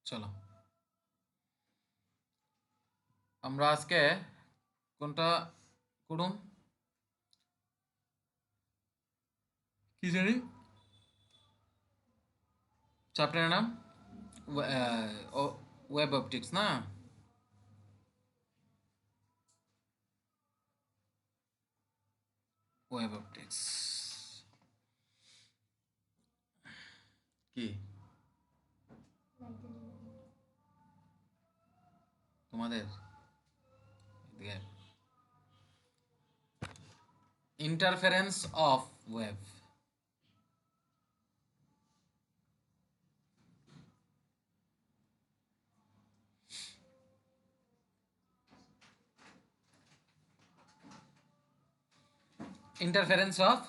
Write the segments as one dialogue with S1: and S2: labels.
S1: চলো আমরা আজকে কোনটা করুম কি জানি চ্যাপ্টারের নাম ওয়েব অপটিক্স না ওয়েব অপটিক্স কি তোমাদের এদিকে interference of wave interference of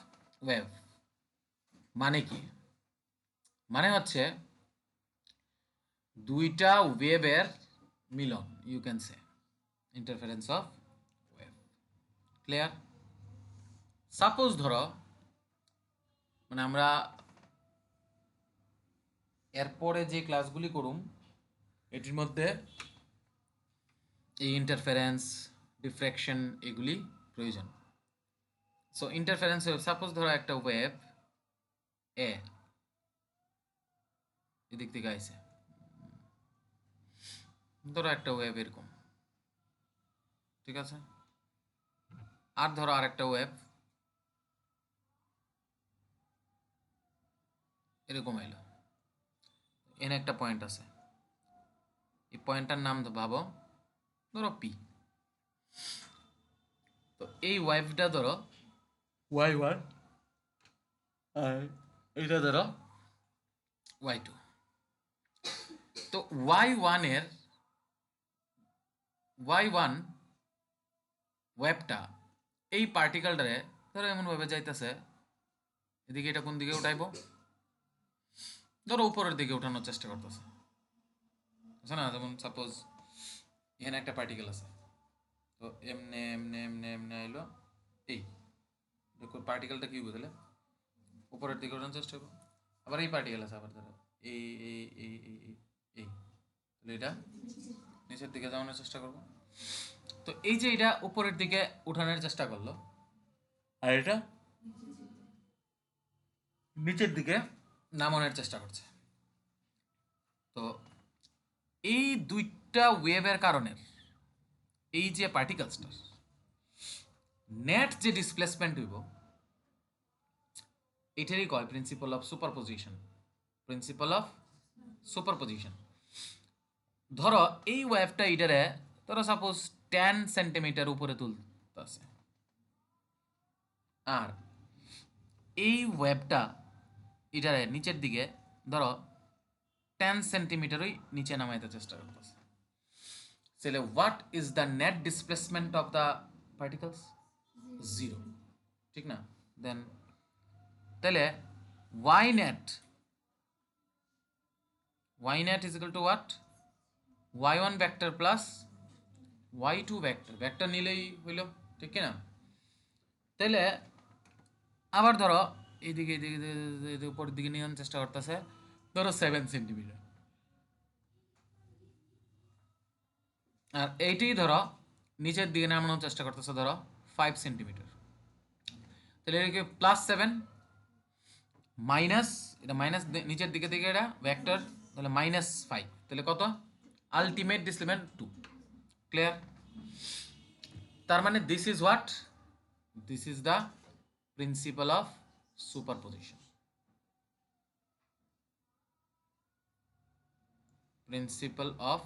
S1: wave মানে কি মানে হচ্ছে দুইটা ওয়েবের মিলন you can say interference of wave clear suppose ধরো মানে আমরা এরপরে যে ক্লাসগুলি করুম এটির মধ্যে এই ইন্টারফারেন্স ডিফ্র্যাকশন এগুলি প্রয়োজন সো ইন্টারফারেন্স ওয়েব সাপোজ ধরো একটা ওয়েব এ এদিক থেকে আইছে ধরো একটা ওয়েব এরকম ঠিক আছে আর ধরো আরেকটা ওয়েব এরকম এলো এনে একটা পয়েন্ট আছে এই পয়েন্টটার নাম ভাবো ধরো পি তো এই ওয়েবটা ধরো ওয়াই ওয়ান আর এইটা ধরো ওয়াই টু তো ওয়াই ওয়ানের ওয়াই ওয়ান ওয়েবটা এই পার্টিকেলটারে ধরো এমন ভাবে যাইতেছে এদিকে এটা কোন দিকে উঠাইবো ধরো উপরের দিকে উঠানোর চেষ্টা করতেছে আছে না যেমন সাপোজ এখানে একটা পার্টিকেল আছে তো এমনে এমনে এমনে এমনে আইলো এই দেখো পার্টিকেলটা কি বুঝলে উপরের দিকে ওঠানোর চেষ্টা করবো আবার এই পার্টিকেল আছে আবার ধরো এই এই এই এই এই এই তাহলে এটা নিচের দিকে যাওয়ানোর চেষ্টা করবো তো এই যে এটা উপরের দিকে উঠানোর চেষ্টা করলো আর এটা নিচের দিকে নামানোর চেষ্টা করছে তো এই দুইটা ওয়েভের কারণে এই যে পার্টিকেলসটার নেট যে ডিসপ্লেসমেন্ট হইব এটারই কয় principal of superposition principal of superposition ধরো এই ওয়েভটা এটারে ধরো সাপোজ 10 সেন্টিমিটার উপরে তুলতেছে আর এই ওয়েভটা এটারে নিচের দিকে ধরো 10 সেন্টিমিটারই নিচে নামাইতে চেষ্টা করতেছে তাহলে what is the net displacement of the particles zero ঠিক না দেন তাহলে Y net is equal to what Y one vector plus Y two vector vector নিলেই হইল ঠিক কিনা তাহলে আবার ধরো এইদিকে এইদিকে উপরের দিকে নিয়ে চেষ্টা করতেছে ধরো 7 সেন্টিমিটার আর এইটাই ধরো নিচের দিকে নামানোর চেষ্টা করতেছে ধরো 5 সেন্টিমিটার তাহলে এটাকে +7 মাইনাস এটা মাইনাস নিচের দিকে থেকে এটা ভেক্টর তাহলে -5 তাহলে কত আলটিমেট ডিসপ্লেসমেন্ট 2 ক্লিয়ার তার মানে this is what this is the principal of superposition principal of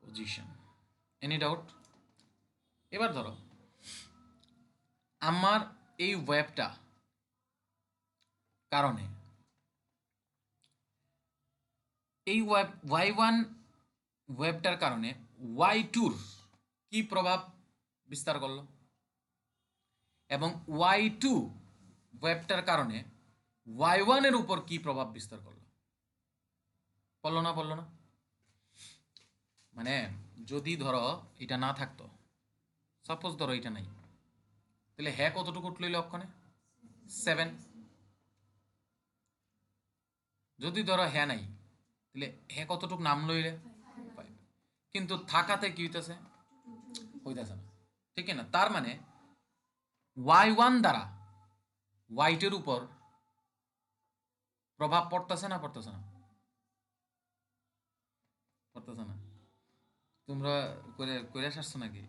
S1: position any doubt এবার ধরো আমার এই ওয়েবটা কারণে এই ওয়াই ওয়ান ওয়েবটার কারণে ওয়াই টুর কি প্রভাব বিস্তার করলো এবং ওয়াই টু ওয়েবটার কারণে ওয়াই ওয়ানের উপর কি প্রভাব বিস্তার করলো পড়লো না মানে যদি ধরো এটা না থাকতো সাপোজ ধরো এটা নাই তাহলে হ্যাঁ কতটুকু উঠল লক্ষণে 7 যদি ধরো হ্যাঁ নাই তাহলে হ্যাঁ কতটুক নাম লইলে 5, কিন্তু থাকাতে কি হইতেছে হইতেছে না, ঠিক না? তার মানে y1 দ্বারা y2 এর উপর প্রভাব পড়তেছে না পড়তেছে না পড়তেছে না? তোমরা করে করে আসছো নাকি?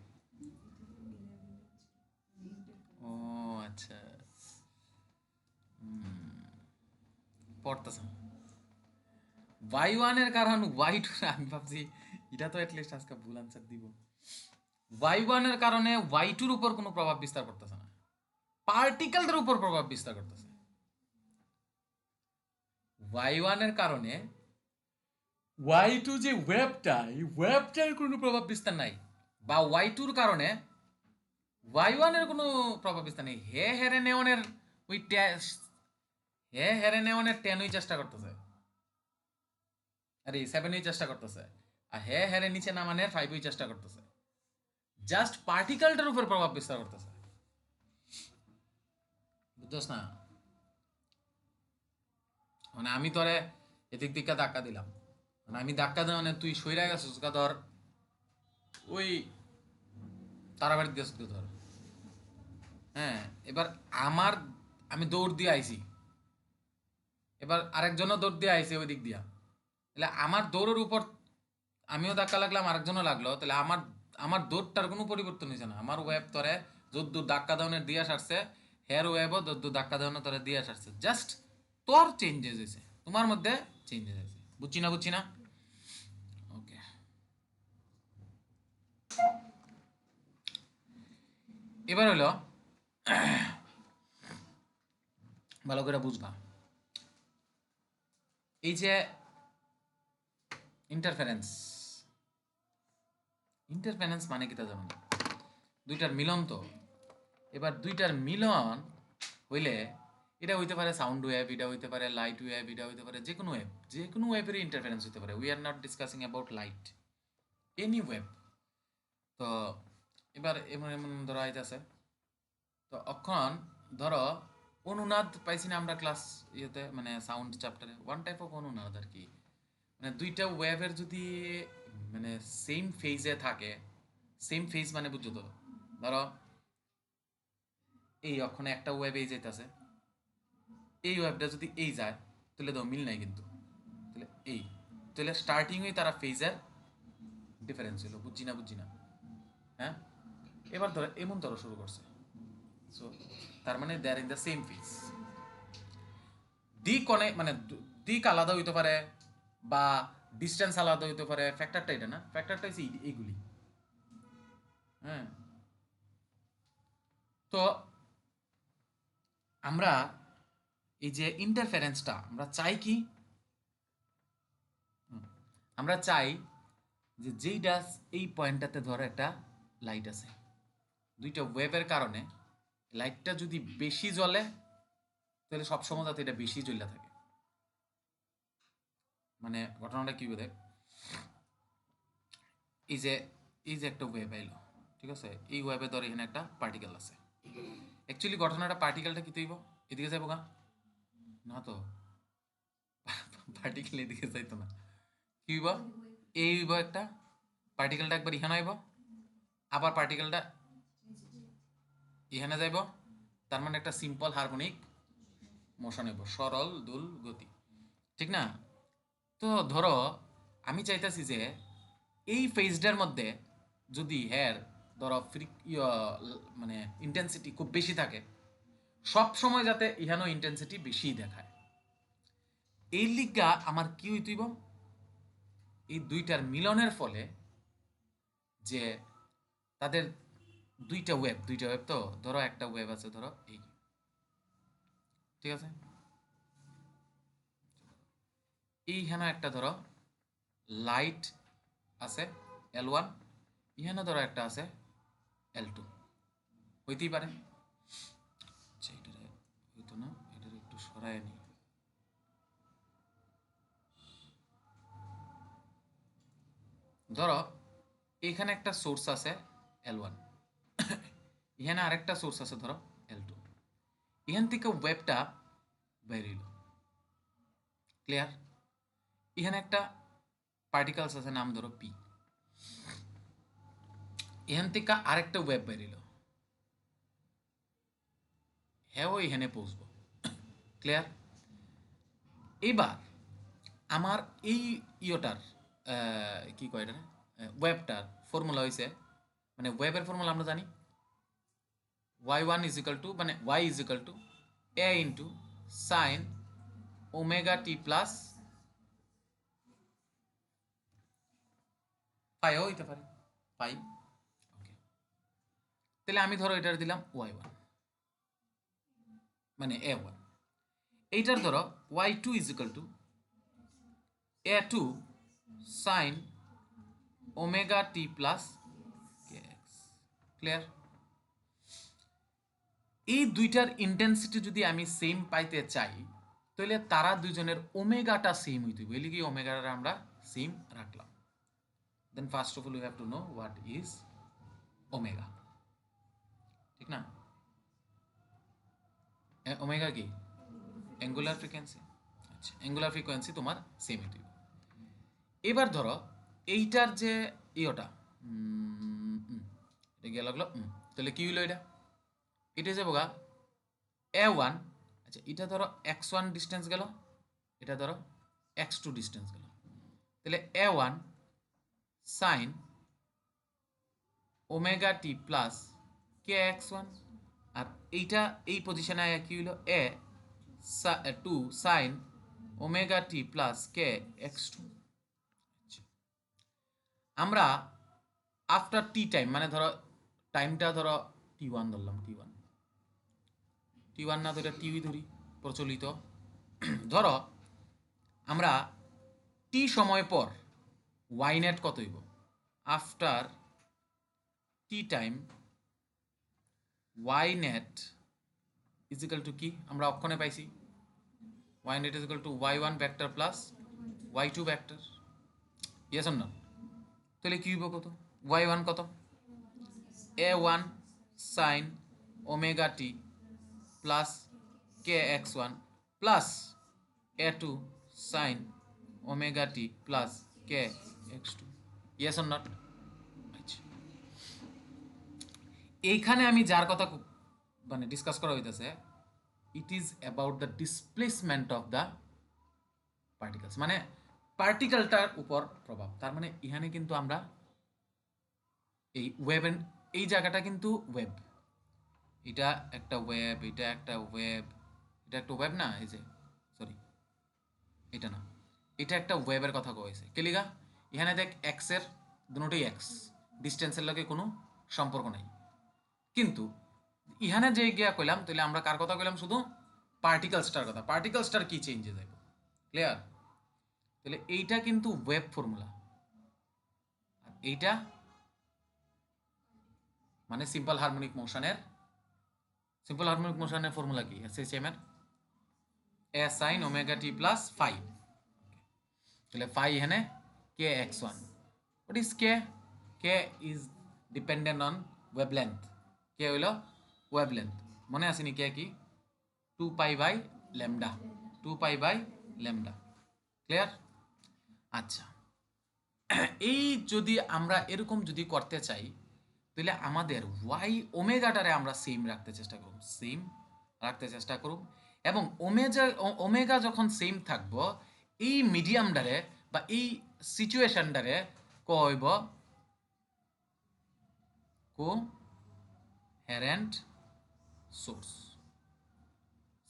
S1: ও আচ্ছা, পড়তেছে না y1 এর কারণ y2 আমি ভাবছি এটা তো অ্যাটলিস্ট আজকে ভুল আনসার দিব। y1 এর কারণে y2 এর উপর কোনো প্রভাব বিস্তার করতেছে না, পার্টিকেলটার উপর প্রভাব বিস্তার করতেছে। y1 এর কারণে y2 যে ওয়েবটা, এই ওয়েবটার কোনো প্রভাব বিস্তার নাই, বা y2 এর কারণে y1 এর কোনো প্রভাব বিস্তার নেই। হে হেরে নেওয়ানের ওই হে হেরে নেওয়ানের 10 ওই চেষ্টা করতেছে, আরে 7 ওই চেষ্টা করতেছে, আর হে হেরে নিচে নামানের 5 ওই চেষ্টা করতেছে, জাস্ট পার্টিকেলটার উপর প্রভাব বিস্তার করতেছে, বুঝছস না? মানে আমি তোরে এদিক দিকে ধাক্কা দিলাম, মানে আমি ধাক্কা দেওয়া মানে তুই সইরা গেছিস গা, ধর ওই তারাবাড়ির গেছিস ধর, হ্যাঁ, এবার আমার আমি দৌড় দিয়ে আইছি, এবার আরেকজনও দৌড় দিয়ে আইছে ওই দিক দিয়া, তাহলে আমার দৌড়ের উপর আমিও ধাক্কা লাগলাম, আরেকজনও লাগলো, তাহলে আমার আমার দৌড়টার কোনো পরিবর্তন হয়েছে না। আমার ওয়েব তরে যদ্দূর ধাক্কা দেওয়ানের দিয়ে আসছে, হেয়ার ওয়েবও যদ্দূর ধাক্কা দেওয়ানোর তরে দিয়ে আসছে, জাস্ট তোর চেঞ্জেস হয়েছে, তোমার মধ্যে চেঞ্জেস হয়েছে। বুঝছি না বুঝছি না? ওকে, এবার হলো ভালো করে বুঝবা, এই যে ইন্টারফারেন্স, ইন্টারফারেন্স মানে কি তা জানো না? দুইটার মিলন তো। এবার দুইটার মিলন হইলে এটা হইতে পারে সাউন্ড ওয়েভ, এটা হইতে পারে লাইট ওয়েভ, এটা হইতে পারে যে কোনো ওয়েভ, যে কোনো ওয়েভেরই ইন্টারফারেন্স হইতে পারে। We are not discussing about light, any wave. তো এবার এমন এমন ধরো আইতেছে, তো অক্ষণ ধরো অনুনাদ পাইছি না আমরা ক্লাস ইয়েতে, মানে সাউন্ড চ্যাপ্টারে, ওয়ান টাইপ অফ অনুনাদ আর কি। মানে দুইটা ওয়েভের যদি মানে সেম ফেজে থাকে, সেম ফেজ মানে বুঝছো তো, ধরো এই অক্ষণে একটা ওয়েভ এই যাইতেছে, এই ওয়েভটা যদি এই যায় তাহলে তো মিল নাই কিন্তু, তাহলে এই, তাহলে স্টার্টিংয়েই তারা ফেজের ডিফারেন্স হলো। বুঝছি না বুঝছি না? হ্যাঁ, এবার ধরো এমন ধরো শুরু করছে, সো তার মানে দে আর ইন দ্য সেম ফেজ। দিক অনেক মানে দিক আলাদা হইতে পারে, বা ডিস্টেন্স আলাদা হইতে পারে, ফ্যাক্টরটা এটা না, ফ্যাক্টরটা হচ্ছে এইগুলি। হ্যাঁ, তো আমরা এই যে ইন্টারফারেন্সটা আমরা চাই কি, আমরা চাই যে যেইটা এই পয়েন্টটাতে ধরো একটা লাইট আছে, দুইটা ওয়েভের কারণে লাইটটা যদি বেশি জ্বলে তাহলে সবসময় যাতে এটা বেশি জ্বলা থাকে। মানে ঘটনাটা কি দেখ, এই যে এই যে একটা ওয়েভ আইলো, ঠিক আছে, এই ওয়েভে ধর এখানে একটা পার্টিকেল আছে। অ্যাকচুয়ালি ঘটনাটা পার্টিকেলটা কি তৈব এদিকে যাবো গা, না তো পার্টিকেল এদিকে যাইতো না, কি হইব, এই হইব একটা, পার্টিকেলটা একবার ইহানে আইব, আবার পার্টিকেলটা ইহানে যাইব, তার মানে একটা সিম্পল হারমোনিক মোশন হইব, সরল দুল গতি, ঠিক না? তো ধরো আমি চাইতেছি যে এই ফেজটার মধ্যে যদি হেয়ার ধরো মানে ইন্টেন্সিটি খুব বেশি থাকে, সব সময় যাতে ইহানো ইন্টেন্সিটি বেশি দেখায়, এই লিগা আমার কি হইতেইব, এই দুইটার মিলনের ফলে যে তাদের দুইটা ওয়েব তো, ধরো একটা ওয়েব আছে ধরো এই, ঠিক আছে, এইখানে একটা ধরো লাইট আছে L1, এখানে ধরো একটা আছে L2, হইতেই পারে। আচ্ছা, এটারে হইতো না, এটারে একটু সরায় নি, ধরো এখানে একটা সোর্স আছে L1, এখানে আরেকটা সোর্স আছে ধরো L2, এখান থেকে ওয়েবটা বের হইল, ক্লিয়ার? এখানে একটা পার্টিকেলস আছে নাম ধরো পি, এখান থেকে আরেকটা ওয়েব বেরিল, হ্যাঁ এখানে পৌঁছবো। ক্লিয়ার? এবার আমার এই ইয়োটার কি কয় এটা, ওয়েবটার ফর্মুলা হয়েছে, মানে ওয়েবের ফর্মুলা আমরা জানি y1 ইজ ইকাল টু, মানে y is equal to a into sine omega T plus পাইও হইতে পারে পাই। ওকে, তাহলে আমি ধরো এটার দিলাম y1 মানে a1, এইটার ধরো y2 is equal two a2 sine omega T plus kx। Clear? এই দুইটার ইন্টেন্সিটি যদি আমি সেম পাইতে চাই তাহলে তারা দুইজনের ওমেগাটা সেম হইতে হবে, এলিগে ওমেগাটা আমরা সেম রাখলাম। Then first of all you have to know what is omega, ঠিক না? ওমেগা কি? Angular frequency. আচ্ছা, অ্যাঙ্গুলার ফ্রিকোয়েন্সি তোমার সেম হইতে হবে। এবার ধরো এইটার যে ইয়োটা এটা গিয়ে লাগলো, তাহলে কি হইলো এটা? এটা যাবো গা a1, আচ্ছা এটা ধরো x1 ডিস্টেন্স গেল, এটা ধরো x2 ডিস্টেন্স গেল, তাহলে a1 সাইন ওমেগা টি প্লাস কে x1, আর এইটা এই পজিশনে কি হইলো a2 সাইন ওমেগা টি প্লাস কে x2। আমরা আফটার টি টাইম, মানে ধরো টাইমটা ধরো t1 ধরলাম, টি ওয়ান না ধরে টিভি ধরি প্রচলিত, ধরো আমরা টি সময় পর ওয়াই নেট কত হইব, after t time y net is equal to কি আমরা অক্ষণে পাইছি, y net is equal to y1 vector plus y2 vector, yes or না? তাহলে কি হইব কত, y1 কত, a1 sine omega T plus k x1 plus a2 sine omega T plus k x2, yes or not? আচ্ছা, এইখানে আমি যার কথা মানে ডিসকাস করা হইতেছে, it is about the displacement of the particles, মানে পার্টিকেলটার উপর প্রভাব। তার মানে এখানে কিন্তু আমরা এই ওয়েবের এই জায়গাটা কিন্তু ওয়েব, এটা একটা ওয়েব, এটা একটা ওয়েব, এটা একটা ওয়েব না, এই যে সরি এটা না, এটা একটা ওয়েবের কথা কয়েছে কেলিগা। এখানে দেখ এক্স এর দুটোই এক্স, ডিস্টেন্সের লগে কোনো সম্পর্ক নাই, কিন্তু ইহানে যে গিয়া কইলাম তাহলে আমরা কার কথা কইলাম, শুধু পার্টিকেলসটার কথা। পার্টিকেলসটার কি চেঞ্জে যাইব, ক্লিয়ার? তাহলে এইটা কিন্তু ওয়েব ফর্মুলা, আর এইটা মানে সিম্পল হারমোনিক মোশনের ফর্মুলা কি, এসএইচএম এর A sine omega T plus phi, তাহলে ফাই এখানে k x1, what is k? K is dependent on wavelength, k হইল ওয়েভলেন্থ, মনে আসেনি কে কি 2 pi by lambda, 2 pi by lambda, clear? আচ্ছা, এই যদি আমরা এরকম যদি করতে চাই তাহলে আমাদের ওয়াই ওমেগাটারে আমরা সেম রাখতে চেষ্টা করুম, এবং ওমেগা যখন সেম থাকবো এই মিডিয়ামটারে বা এই সিচুয়েশনটারে কইব কোহেরেন্ট সোর্স।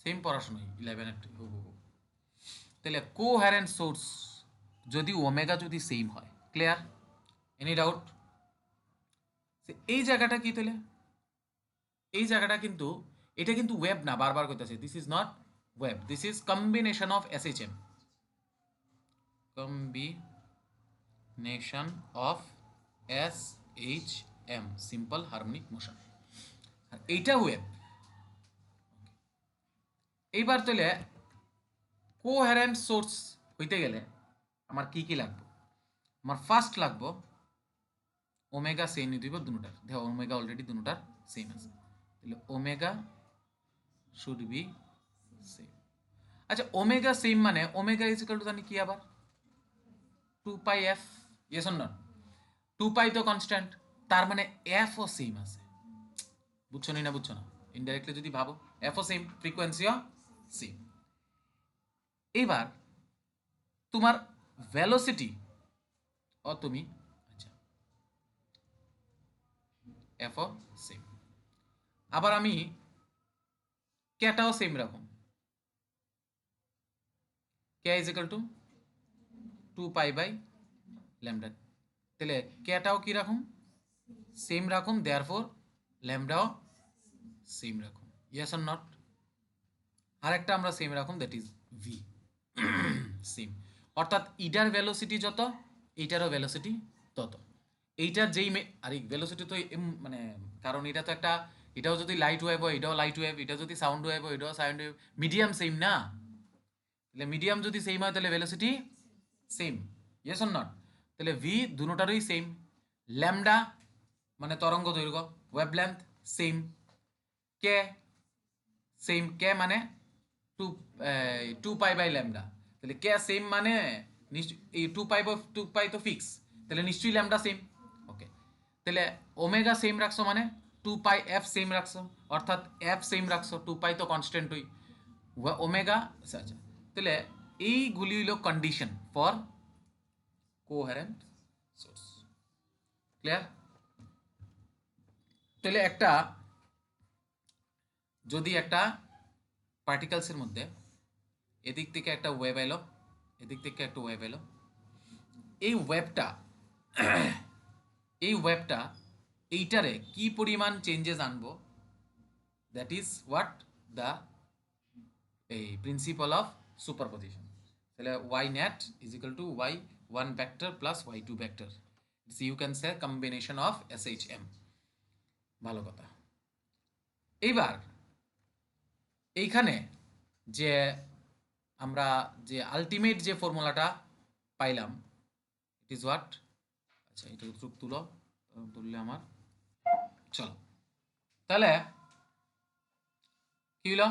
S1: সেম পড়াশোনাই 11 তাহলে কোহেরেন্ট সোর্স যদি ওমেগা যদি সেম হয়, ক্লিয়ার? Any doubt? এই জায়গাটা কি তাহলে, এই জায়গাটা কিন্তু এটা কিন্তু ওয়েব না, বারবার কইতাছে this is not wave, this is combination of SHM, combination of SHM, simple harmonic motion, আর এইটা ওয়েব। এইবার তাহলে কোহেরেন্ট সোর্স হইতে গেলে আমার কি কি লাগবে, আমার ফার্স্ট লাগবে ওমেগা সেম নিতে হইব দুটার, দেখো ওমেগা অলরেডি দুটার সেম আছে, তাহলে ওমেগা শুড বি সেম। আচ্ছা ওমেগা সেম মানে ওমেগা ইজ ইকুয়াল টু জানি কি আবার 2 pi F, yes or not? 2 পাই তো কনস্ট্যান্ট, তার মানে এফও সেম আছে। বুঝছো নি না বুঝছো না? ইনডাইরেক্টলি যদি ভাবো এফও সেম, ফ্রিকোয়েন্সিও সেম। এবার তোমার ভেলোসিটি তুমি আচ্ছা এফও সেম, আবার আমি কেটাও সেম রাখুন, k is equal to 2 pi by lambda, তাহলে কেটাও কি রাখুন? সেম রাখুন, দেয়ার ফোর ল্যামডাও সেম রাখুন, ইয়েস অর নট? আরেকটা আমরা সেম রাখুন, দ্যাট ইজ ভি সেম। অর্থাৎ ইটার ভেলোসিটি যত এইটারও ভেলোসিটি তত। এইটার যেই আর এই ভেলোসিটি তো মানে কারণ এটা তো একটা, এটাও যদি লাইট ওয়েভ হয় এটাও লাইট ওয়েভ, এটা যদি সাউন্ড ওয়েভ হয় এটাও সাউন্ড ওয়েভ, মিডিয়াম সেম না? তাহলে মিডিয়াম যদি সেম হয় তাহলে velocity same, yes or not? তাহলে ভি দুটোটারই সেম। ল্যামডা মানে তরঙ্গ দৈর্ঘ্য, ওয়েভলেন্থ সেম। কে সেম, কে মানে টু 2 পাই বাই ল্যামডা, তাহলে কে সেম মানে এই 2 পাই তো ফিক্স, তাহলে নিশ্চয়ই ল্যামডা সেম। ওকে, তাহলে ওমেগা সেম রাখছো মানে 2 পাই এফ সেম রাখছো, অর্থাৎ এফ সেম রাখছো, 2 পাই তো কনস্ট্যান্টই, ওমেগা। আচ্ছা আচ্ছা, তাহলে এইগুলি হইল condition for coherent source. Clear? তাহলে একটা যদি একটা পার্টিকেলসের মধ্যে এদিক থেকে একটা ওয়েভ এলো, এদিক থেকে একটা ওয়েভ এলো, এই ওয়েভটা এই ওয়েভটা এইটারে কি পরিমাণ চেঞ্জেস আনবো, দ্যাট ইজ হোয়াট দ্য এই প্রিন্সিপাল অফ সুপারপজিশন। তাহলে Y net is equal to Y one vector plus Y two vector, you can say combination of S H M. ভালো কথা। এইবার এইখানে যে আমরা যে আলটিমেট যে ফর্মুলাটা পাইলাম, ইট ইজ হোয়াট, আচ্ছা এটা চুপ তুলো, তুললে আমার চলো, তাহলে কি হইল,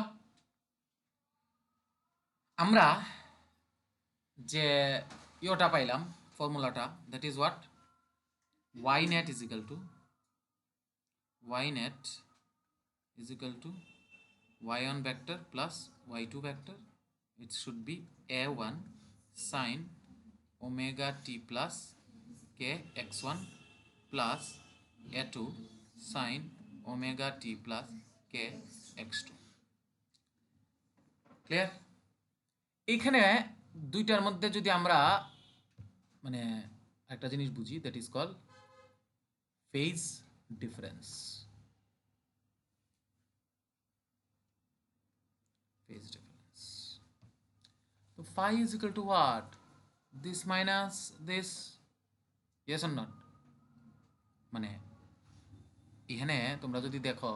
S1: আমরা যে ইয়োটা পাইলাম ফর্মুলাটা, that is what Y net is equal to Y net is equal to y1 vector plus y2 vector, it should be a1 sin omega t plus k x1 plus a2 sin omega t plus k x2। Clear? এইখানে দুইটার মধ্যে যদি আমরা মানে একটা জিনিস বুঝি, that is call phase difference. phase difference. So phi is equal to what? This minus this, yes or not? মানে এখানে তোমরা যদি দেখো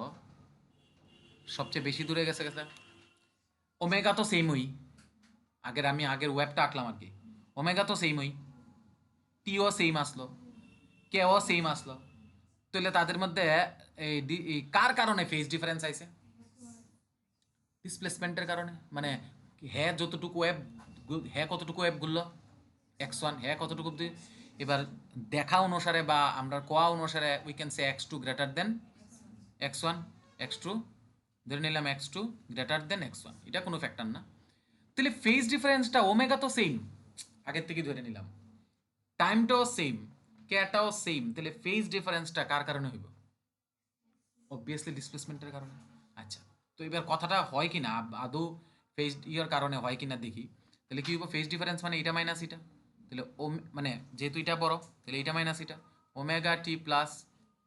S1: সবচেয়ে বেশি দূরে গেছে গেছে ওমেগা তো সেমই, আগের ওয়েবটা আঁকলাম আর কি, ওমেগা তো সেমই, টিও সেম আসলো, কেও সেম আসলো, তাহলে তাদের মধ্যে এই কার কারণে ফেজ ডিফারেন্স আইছে? ডিসপ্লেসমেন্টের কারণে। মানে হ্যাঁ যতটুকু ওয়েব, হ্যাঁ কতটুকু ওয়েব ঘুরলো x1, হ্যাঁ কতটুকু, এবার দেখা অনুসারে বা আমরা কোয়া অনুসারে we can say x2 greater than x1, x2 ধরে নিলাম x2 গ্রেটার দেন x1, এটা কোনো ফ্যাক্টর না। তাহলে ফেজ ডিফারেন্সটা ওমেগা তো সেম, আগের থেকে ধরে নিলাম, টাইমটাও সেম, কেটাও সেম, তাহলে ফেজ ডিফারেন্সটা কার কারণে হইব? অবভিয়াসলি ডিসপ্লেসমেন্টের কারণে। আচ্ছা, তো এবার কথাটা হয় কি না আদৌ ফেজ ইয়ার কারণে হয় কি না দেখি। তাহলে কি হইব, ফেজ ডিফারেন্স মানে এটা মাইনাস এটা, তাহলে ও মানে যেহেতু এটা বড় তাহলে এটা মাইনাস এটা, ওমেগা টি plus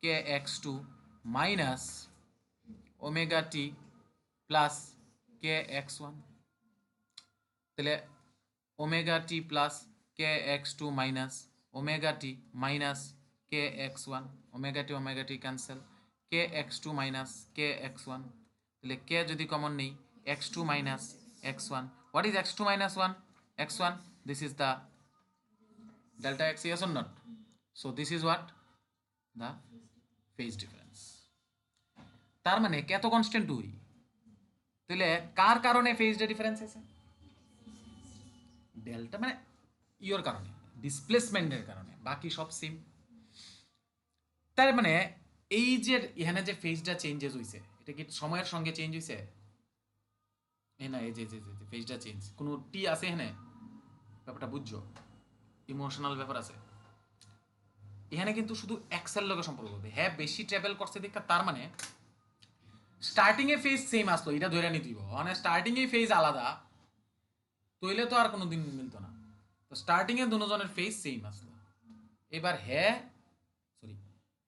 S1: K X two minus omega টি প্লাস কে এক্স ওয়ান, তাহলে ওমেগা টি plus K X two minus omega T minus K X one, omega T cancel, K X two minus K X one, তাহলে K যদি common নেই X two minus X one, what is X two minus one? X one, this is the delta x, yes or not? So this is what the phase difference। তার মানে কত constant 2, তাহলে কার কারণে phase difference আছে? Delta মানে your কারণে, ডিসপ্লেসমেন্টের কারণে, বাকি সব সেম। তার মানে এই যে এখানে যে ফেজটা চেঞ্জেস হইছে, এটা কি সময়ের সঙ্গে চেঞ্জ হইছে? না, এই যে ফেজটা চেঞ্জ, কোনো টি আছে এখানে, ব্যাপারটা বুঝছো? ইমোশনাল ব্যাপার আছে এখানে, কিন্তু শুধু এক্সেল লগে সম্পর্ক করবে। হ্যাঁ, বেশি ট্রাভেল করছে দেখা, তার মানে স্টার্টিং এ ফেজ সেম আসলো, এটা ধরে নিতে দিব। মানে স্টার্টিং এ ফেজ আলাদা, তইলে তো আর কোনো দিন মিলতো না। তো স্টার্টিং এ দুজনের ফেজ সেম আসলো। এবার হ্যাঁ সরি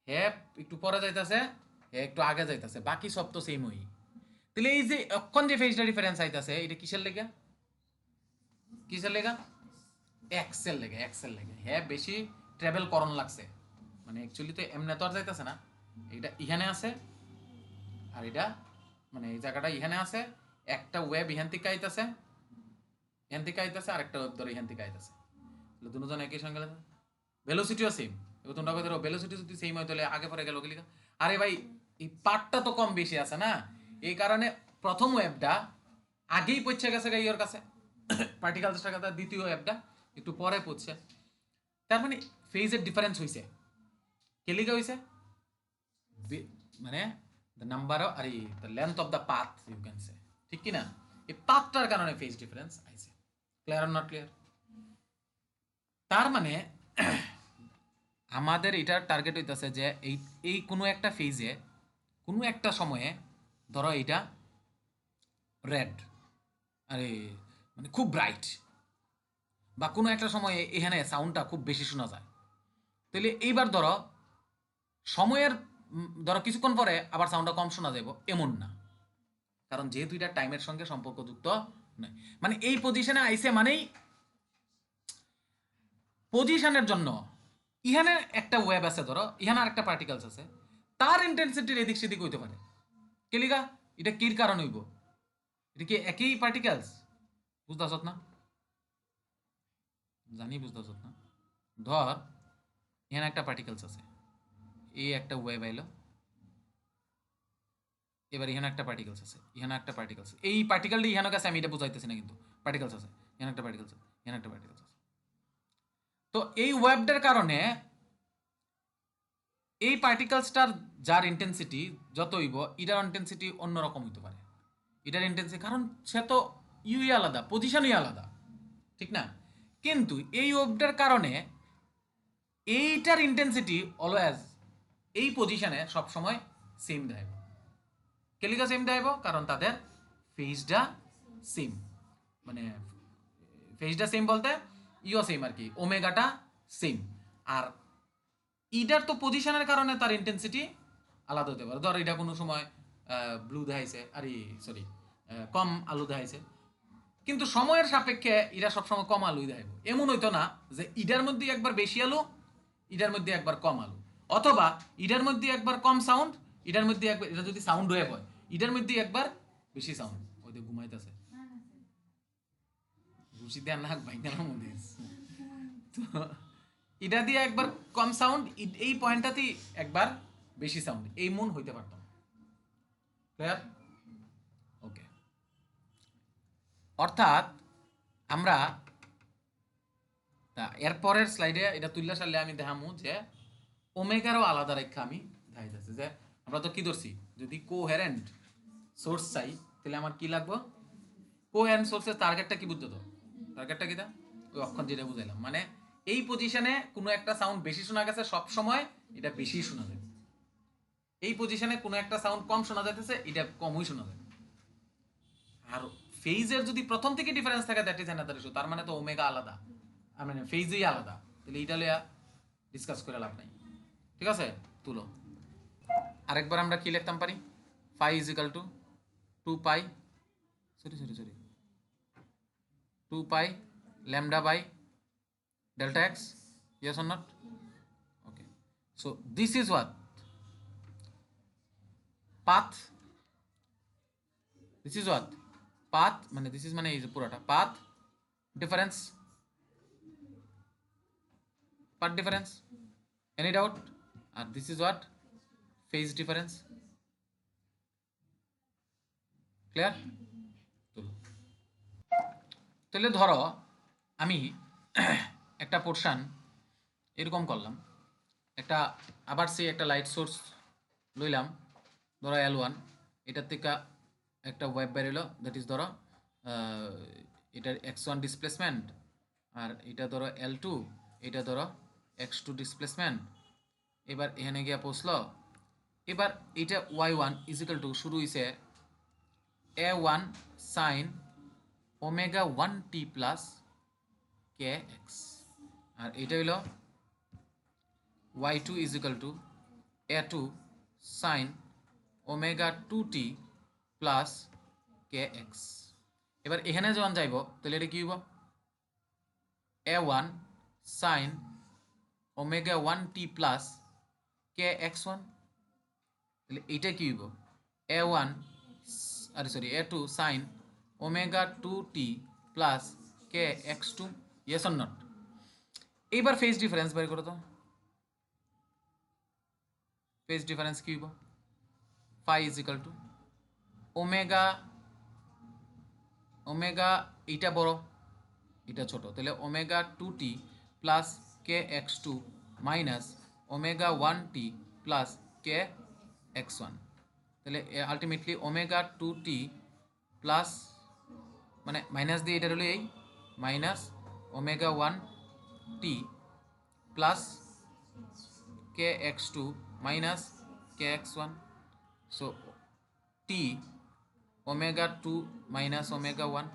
S1: হ্যাঁ একটু পরে যাইতাছে, হ্যাঁ একটু আগে যাইতাছে, বাকি সব তো সেম হই। তাহলে এই যে অক্ষণ যে ফেজটা ডিফারেন্স আইতাছে, এটা কিসের লেগা? কিসের লেগা? এক্সেল লেগে। হ্যাঁ বেশি ট্রাভেল করণ লাগছে, মানে অ্যাকচুয়ালি তো এমনি তো আর যাইতাছে না। এটা ইহানে আছে, আর এটা মানে এই জায়গাটা ইহানে আছে, একটা ওয়েব ইহান থেকে আইতাছে, ইহান থেকে আইতাছে, আর একটা ওয়েব ধরে ইহান থেকে আইতাছে, দুজন একই সঙ্গে ভেলোসিটিও সেম। এবার তোমরা ধরো ভেলোসিটি যদি সেম হয় তাহলে আগে পরে গেল কি লিখা? আরে ভাই এই পার্টটা তো কম বেশি আছে না, এই কারণে প্রথম ওয়েবটা আগেই পৌঁছে গেছে গাইয়ের কাছে, পার্টিকেলসটার কথা, দ্বিতীয় ওয়েবটা একটু পরে পৌঁছে। তার মানে ফেজের ডিফারেন্স হইছে, কে লিখা হইছে? মানে দ্য নাম্বার আর the length of the path you can say, ঠিক কি না? এই পাথটার কারণে ফেজ ডিফারেন্স আইছে। Clear or not clear? তার মানে আমাদের এটার টার্গেট হইতেছে যে এই এই কোনো একটা ফেজে, কোনো একটা সময়ে, ধরো এইটা রেড, আরে মানে খুব ব্রাইট, বা কোনো একটা সময়ে এখানে সাউন্ডটা খুব বেশি শোনা যায়, তাহলে এইবার ধরো সময়ের ধরো কিছুক্ষণ পরে আবার সাউন্ডটা কম শোনা যাব, এমন না, কারণ যেহেতু এটা টাইমের সঙ্গে সম্পর্কযুক্ত নয়। মানে এই পজিশনে আইসে মানেই পজিশনের জন্য ইহানে একটা ওয়েব আছে, ধরো ইহানে আর একটা পার্টিকেলস আছে, তার ইন্টেন্সিটির এদিক সেদিক হইতে পারে। কেলিগা এটা কির কারণ হইব? এটা কি একই পার্টিকেলস? বুঝতেছ না? জানি বুঝতেছ না। ধর এখানে একটা পার্টিকেলস আছে, এই একটা ওয়েব আইলো, এবার এখানে একটা পার্টিকেলস আছে, এখানে একটা পার্টিকেলস, এই পার্টিকেলটি এখানে কাছে আমি এটা বুঝাইতেছি না, কিন্তু পার্টিকেলস আছে, এখানে একটা পার্টিকেলস আছে, এখানে একটা পার্টিকেলস আছে। তো এই ওয়েবটার কারণে এই পার্টিকেলসটার যার ইন্টেন্সিটি যত হইব, এটার ইন্টেন্সিটি অন্যরকম হইতে পারে। এটার ইন্টেন্সিটি, কারণ সে তো ইউই আলাদা, পজিশনই আলাদা, ঠিক না? কিন্তু এই ওয়েবটার কারণে এইটার ইন্টেন্সিটি অলওয়েজ এই পজিশনে সবসময় সেম দেখাইব। কেলিকা সেম দেখাইব? কারণ তাদের ফেজটা সেম, মানে ফেজটা সেম বলতে ইও সেম আর কি, ওমেগাটা সেম। আর ইটার তো পজিশনের কারণে তার ইন্টেন্সিটি আলাদা হতে পারে। ধর এটা কোনো সময় ব্লু দেখাইছে, আর সরি কম আলু দেখাইছে, কিন্তু সময়ের সাপেক্ষে এরা সবসময় কম আলুই দেখাইব। এমন হইতো না যে ইটার মধ্যে একবার বেশি আলু, ইটার মধ্যে একবার কম আলু, অথবা ইটার মধ্যে একবার কম সাউন্ড, ইটার মধ্যে একবার, এটা যদি সাউন্ড ওয়েভ হয়, ইটার মধ্যে একবার বেশি সাউন্ড। ওই যে ঘুমাইতেছে ঘুষি দেওয়ার নাক ভাইঙ্গার মধ্যে, তো এটা দিয়ে একবার কম সাউন্ড, এই পয়েন্টটাতেই একবার বেশি সাউন্ড, এই মন হইতে পারত না। ক্লিয়ার? ওকে। অর্থাৎ আমরা এরপরের স্লাইডে এটা তুললে সারলে আমি দেখামু যে ওমেগারও আলাদা রেখা আমি দেখাইতেছি, যে আমরা তো কি ধরছি, যদি কোহেরেন্ট সোর্স চাই তাহলে আমার কি লাগবে? কোহেরেন্ট সোর্সের টার্গেটটা কি বুঝতো? তো টার্গেটটা কি? ওই অক্ষর যেটা বুঝাইলাম, মানে এই পজিশনে কোনো একটা সাউন্ড বেশি শোনা গেছে, সব সময় এটা বেশি শোনা যাবে। এই পজিশনে কোনো একটা সাউন্ড কম শোনা যাইতেছে, এটা কমই শোনা যাবে। আর ফেজের যদি প্রথম থেকে ডিফারেন্স থাকে, দ্যাট ইজ অ্যানাদার ইস্যু। তার মানে তো ওমেগা আলাদা, মানে ফেজই আলাদা, তাহলে এইটা লিয়া ডিসকাস করে লাভ নাই। ঠিক আছে, তুলো। আরেকবার আমরা কি লিখতাম পারি? Phi is equal to 2 pi, sorry 2 pi lambda by delta x, yes or not? Okay, so this is what path, this is what path, মানে this is মানে এই যে পুরোটা path difference, path difference, any doubt? আর this is what phase difference. Clear? তাহলে ধরো আমি একটা পোর্শন এরকম করলাম, একটা আবার সেই একটা লাইট সোর্স লইলাম, ধরো L1, এটার থেকে একটা ওয়েব বেরোলো, দ্যাট ইজ ধরো এটার x1 ডিসপ্লেসমেন্ট, আর এটা ধরো L2, এটা ধরো x2 ডিসপ্লেসমেন্ট। এবার এখানে গিয়া পৌঁছলো, এবার এটা y1 ইজিক্যাল টু শুরু হয়েছে a1 sine omega 1t plus kx, আর এটা হইল y2 is equal to a2 sine omega 2t plus kx। এবার এখানে যখন যাইব তাহলে এটা কি হইব, a1 sine omega 1t plus kx1, তাহলে এইটা কি হইব, a1 a2 sine omega 2t plus kx2, yes or not? এইবার ফেজ ডিফারেন্স বের করো তো, ফেজ ডিফারেন্স কি হইব, phi is equal to omega, omega এইটা বড় এটা ছোট, তাহলে omega 2t plus kx2 minus omega 1t plus kx1, তাহলে আলটিমেটলি ওমেগা 2t প্লাস, মানে মাইনাস দিয়ে এটা হলো এই minus omega 1t plus kx2 minus kx1, so t omega 2 minus omega 1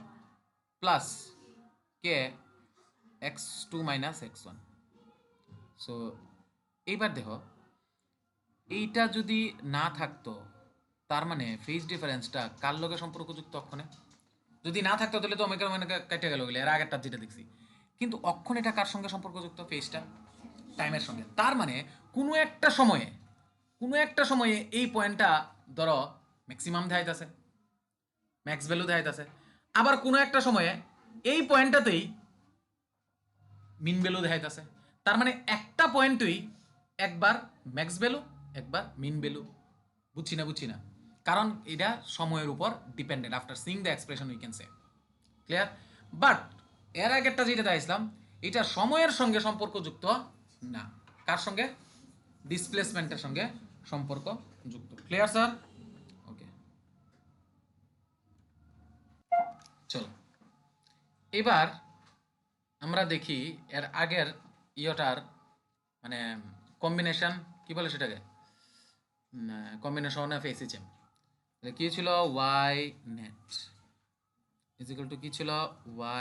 S1: plus k x2 minus x1। So এইবার দেখো, এইটা যদি না থাকতো তার মানে ফেজ ডিফারেন্সটা কার লগে সম্পর্কযুক্ত অক্ষণে, যদি না থাকতো তাহলে তো ওমেগা ওমেগা কেটে গেল, এর আগেরটা যেটা দেখছি, কিন্তু অক্ষণ এটা কার সঙ্গে সম্পর্কযুক্ত, ফেজটা টাইমের সঙ্গে। তার মানে কোনো একটা সময়ে, কোনো একটা সময়ে এই পয়েন্টটা ধরো ম্যাক্সিমাম দেখাইতেছে, ম্যাক্স ভ্যালু দেখাইতেছে, আবার কোনো একটা সময়ে এই পয়েন্টটাতেই মিন ভ্যালু দেখাইতেছে। তার মানে একটা পয়েন্টই একবার ম্যাক্স ভ্যালু একবার মিন ভ্যালু। বুঝছি না, কারণ এটা সময়ের উপর dependent. After seeing the expression we can say clear. But এর আগেরটা যেটা দেখাইছিলাম এটা সময়ের সঙ্গে সম্পর্কযুক্ত না, কার সঙ্গে, ডিসপ্লেসমেন্টের সঙ্গে সম্পর্কযুক্ত। Clear sir? ওকে, চলো এবার আমরা দেখি এর আগের ইয়েটার মানে কম্বিনেশন কি বলে সেটাকে, কম্বিনেশন অফ এসএচএম কি ছিল, ওয়াই নেট ইজিক্যাল টু কি ছিল,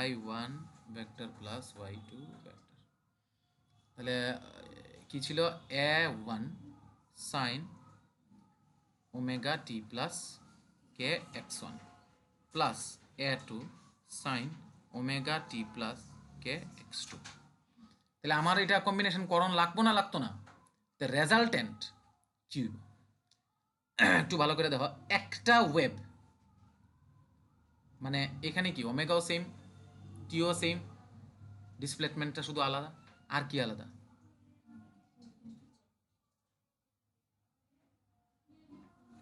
S1: y1 vector plus y2 vector, তাহলে কি ছিল, a1 সাইন ওমেগা টি plus kx1 plus a2 sine omega টি প্লাস kx2। তাহলে আমার এটা কম্বিনেশন করণ লাগবো না, লাগতো না? দ্য রেজাল্টেন্ট কি হইব একটু ভালো করে দেখো, একটা ওয়েব মানে এখানে কি ওমেগাও সেম, টিও সেম, ডিসপ্লেসমেন্টটা শুধু আলাদা, আর কি আলাদা,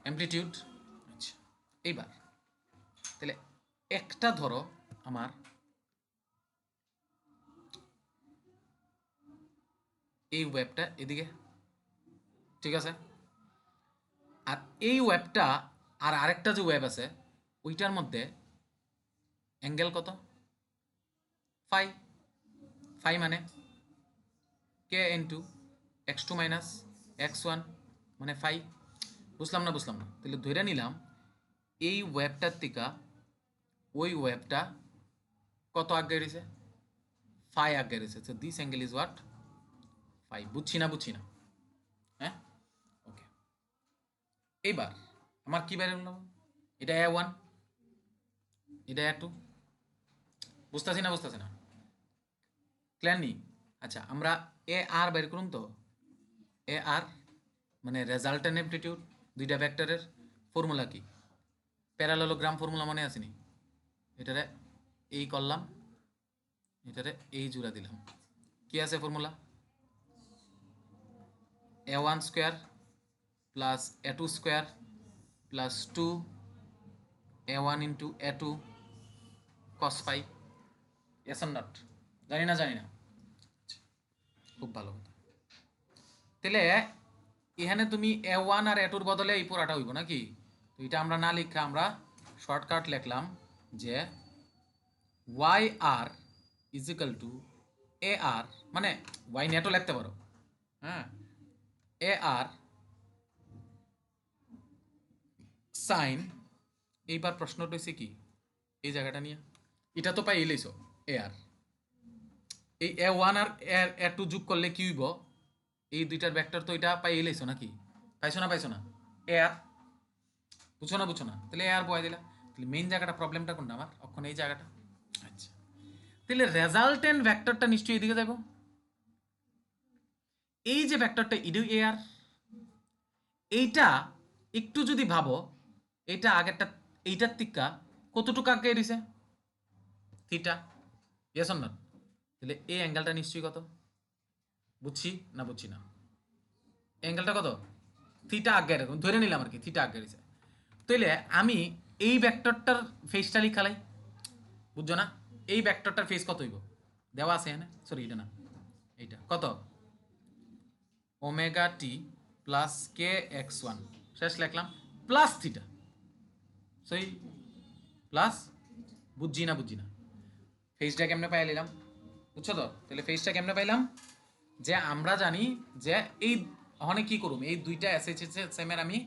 S1: অ্যামপ্লিটিউড। আচ্ছা এইবার তাহলে একটা ধরো আমার এই ওয়েবটা এদিকে, ঠিক আছে, আর এই ওয়েবটা আর আরেকটা যে ওয়েব আছে ওইটার মধ্যে অ্যাঙ্গেল কত, ফাই, ফাই মানে কে ইন্টু x2 মাইনাস x1 মানে ফাই। বুঝলাম না, তাহলে ধরে নিলাম এই ওয়েবটার থেকে ওই ওয়েবটা কত আগে রয়েছে, ফাই আগে রয়েছে, so this angle is what, phi. বুঝছি না, হ্যাঁ ওকে। এইবার আমার কি বের হলো, এটা a1 এটা a2, বুঝতেছি না ক্লিয়ার নি? আচ্ছা আমরা এ আর বের করুন তো, এ আর মানে রেজাল্টেন্ট অ্যামপ্লিটিউড দুইটা ভেক্টরের ফর্মুলা কি, প্যারালেলোগ্রাম ফর্মুলা মনে আসেনি? এটারে এই করলাম, এটারে এই জোড়া দিলাম, কি আছে formula, a1 square plus a2 square plus 2 a1 into a2 cos phi, yes or not? জানি না, জানি না। খুব ভালো কথা। তাহলে এখানে তুমি A1 আর A2 বদলে এই পুরাটা হইব নাকি? তো এটা আমরা না লিখা আমরা শর্টকাট লিখলাম যে y R is equal to A R, মানে ওয়াই নেটও লিখতে পারো, হ্যাঁ, এ আর সাইন। এইবার প্রশ্নটা হচ্ছে কি, এই জায়গাটা নিয়ে এটা তো পাই এলেইছো এ আর, এই A1 আর A2 যোগ করলে কি হইব, এই দুইটার ভেক্টর তো এটা পাই এলেইছো নাকি? পাইছো না, পাইছো না? এ আর, বুঝছো না, বুঝছো না? তাহলে এ আর বয় দিলা। তাহলে মেইন জায়গাটা, প্রবলেমটা কোনটা আমার? অক্ষণ এই জায়গাটা। আচ্ছা, তাহলে রেজাল্টেন্ট ভেক্টরটা নিশ্চয়ই এদিকে যাব। এই যে ভেক্টরটা ইডু এ আর, এইটা একটু যদি ভাবো, এইটা আগেরটা, এইটার তিক্কা কতটুকু আগে দিছে? থিটা। Yes or not? তাহলে এই অ্যাঙ্গেলটা নিশ্চয়ই কত? বুঝছি না, বুঝছি না? অ্যাঙ্গেলটা কত? থিটা আগে, এরকম ধরে নিলাম আর কি, থিটা আগে দিছে। তাইলে আমি এই ভেক্টরটার ফেসটা লিখালাই, বুঝছো না? এই ভেক্টরটার ফেস কত হইব? দেওয়া আছে এখানে, সরি এটা না, এইটা কত? Omega t plus K X one, শেষ লিখলাম, প্লাস থিটা, সই, প্লাস, বুঝছি না, বুঝছি না? ফেসটা কেমনে পাই নিলাম, বুঝছো তো? তাহলে ফেসটা কেমনে পাইলাম, যে আমরা জানি যে এই ওখানে কি করুম, এই দুইটা এসএইচএস এর আমি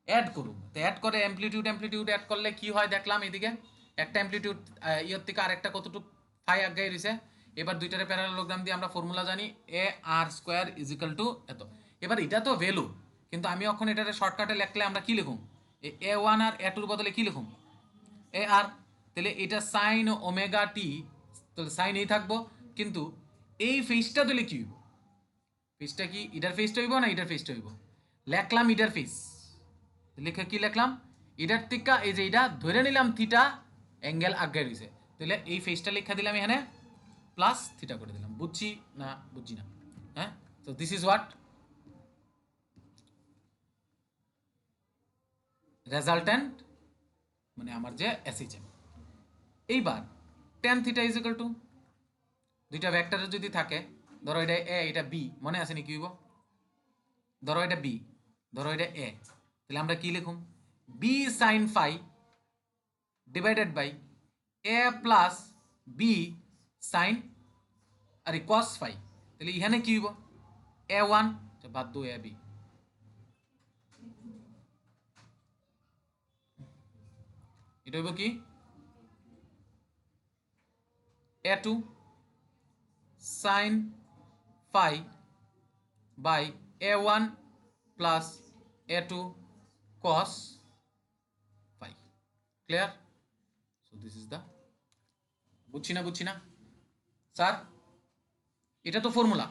S1: অ্যাড করুম। তো অ্যাড করে অ্যাম্পলিটিউড অ্যাম্পলিটিউড অ্যাড করলে কি হয় দেখলাম, এদিকে একটা অ্যাম্পলিটিউড ইয়ের থেকে আরেকটা কতটুকু ফাই আগে রয়েছে। এবার দুইটারে প্যারালেলোগ্রাম দিয়ে আমরা ফর্মুলা জানি, এ R square is equal two এত। এবার এটা তো ভ্যালু, কিন্তু আমি এখন এটারে শর্টকাটে লিখলে আমরা কি লিখুম, A1 আর A2 বদলে কি লিখুম, এ আর। তাহলে এটা সাইন ওমেগা টি, তাহলে সাইন এই থাকবো, কিন্তু এই ফেসটা দিলে কি হইব? ফেসটা কি ইডার ফেসটা হইব না ইডার ফেসটা হইব? লেখলাম ইডার ফেস, লিখে কি লিখলাম, ইডার টিকা এই যে এটা ধরে নিলাম থিটা অ্যাঙ্গেল আগে রয়েছে, তাহলে এই ফেসটা লেখা দিলাম এখানে প্লাস থিটা করে দিলাম। বুঝছি না, বুঝছি না? হ্যাঁ, তো দিস ইজ হোয়াট রেজাল্টেন্ট, মানে আমার যে এসএইচএম। এইবার tan theta is equal two, দুইটা ভেক্টরের যদি থাকে, ধরো এটা এ এটা বি, মনে আছে নি কি হইব? ধরো এটা বি, ধরো এটা এ, তাহলে আমরা কি লিখুম, B sine phi divided by A plus B sine আরে কস ফাই। তাহলে এখানে কি হইব, A1 বাদ দো এ বি, এটা হইব কি A2 sine phi by A1 plus A2 cos phi. Clear? So this is the, বুঝছি না, বুঝছি না স্যার? এটা তো ফর্মুলা,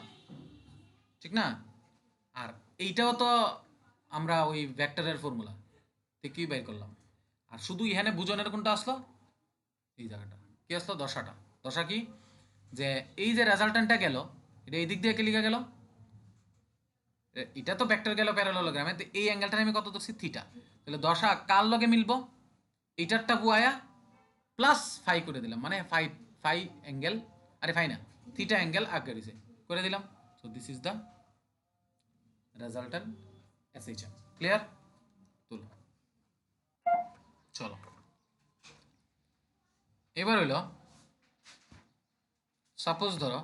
S1: ঠিক না? আর এইটাও তো আমরা ওই ভেক্টরের ফর্মুলা থেকে বের করলাম। আর শুধু এখানে বুঝনের কোনটা আসলো, এই জায়গাটা কি আসলো, দশাটা। দশা কি, যে এই যে রেজাল্টেন্টটা গেল, এটা এই দিক দিয়ে কে লিখে গেল, এটা তো ভেক্টর গেল প্যারালেলোগ্রামে, তো এই অ্যাঙ্গেলটা আমি কত ধরছি, থিটা। তাহলে দশা কার লগে মিলবো, এইটারটা বুয়ায়া প্লাস ফাই করে দিলাম, মানে ফাই, ফাই অ্যাঙ্গেল, আরে ফাই না, থিটা অ্যাঙ্গেল আগে দিছে করে দিলাম। So this is the resultant SHM. Clear? তুলো, চলো এবার হইল, সাপোজ ধরো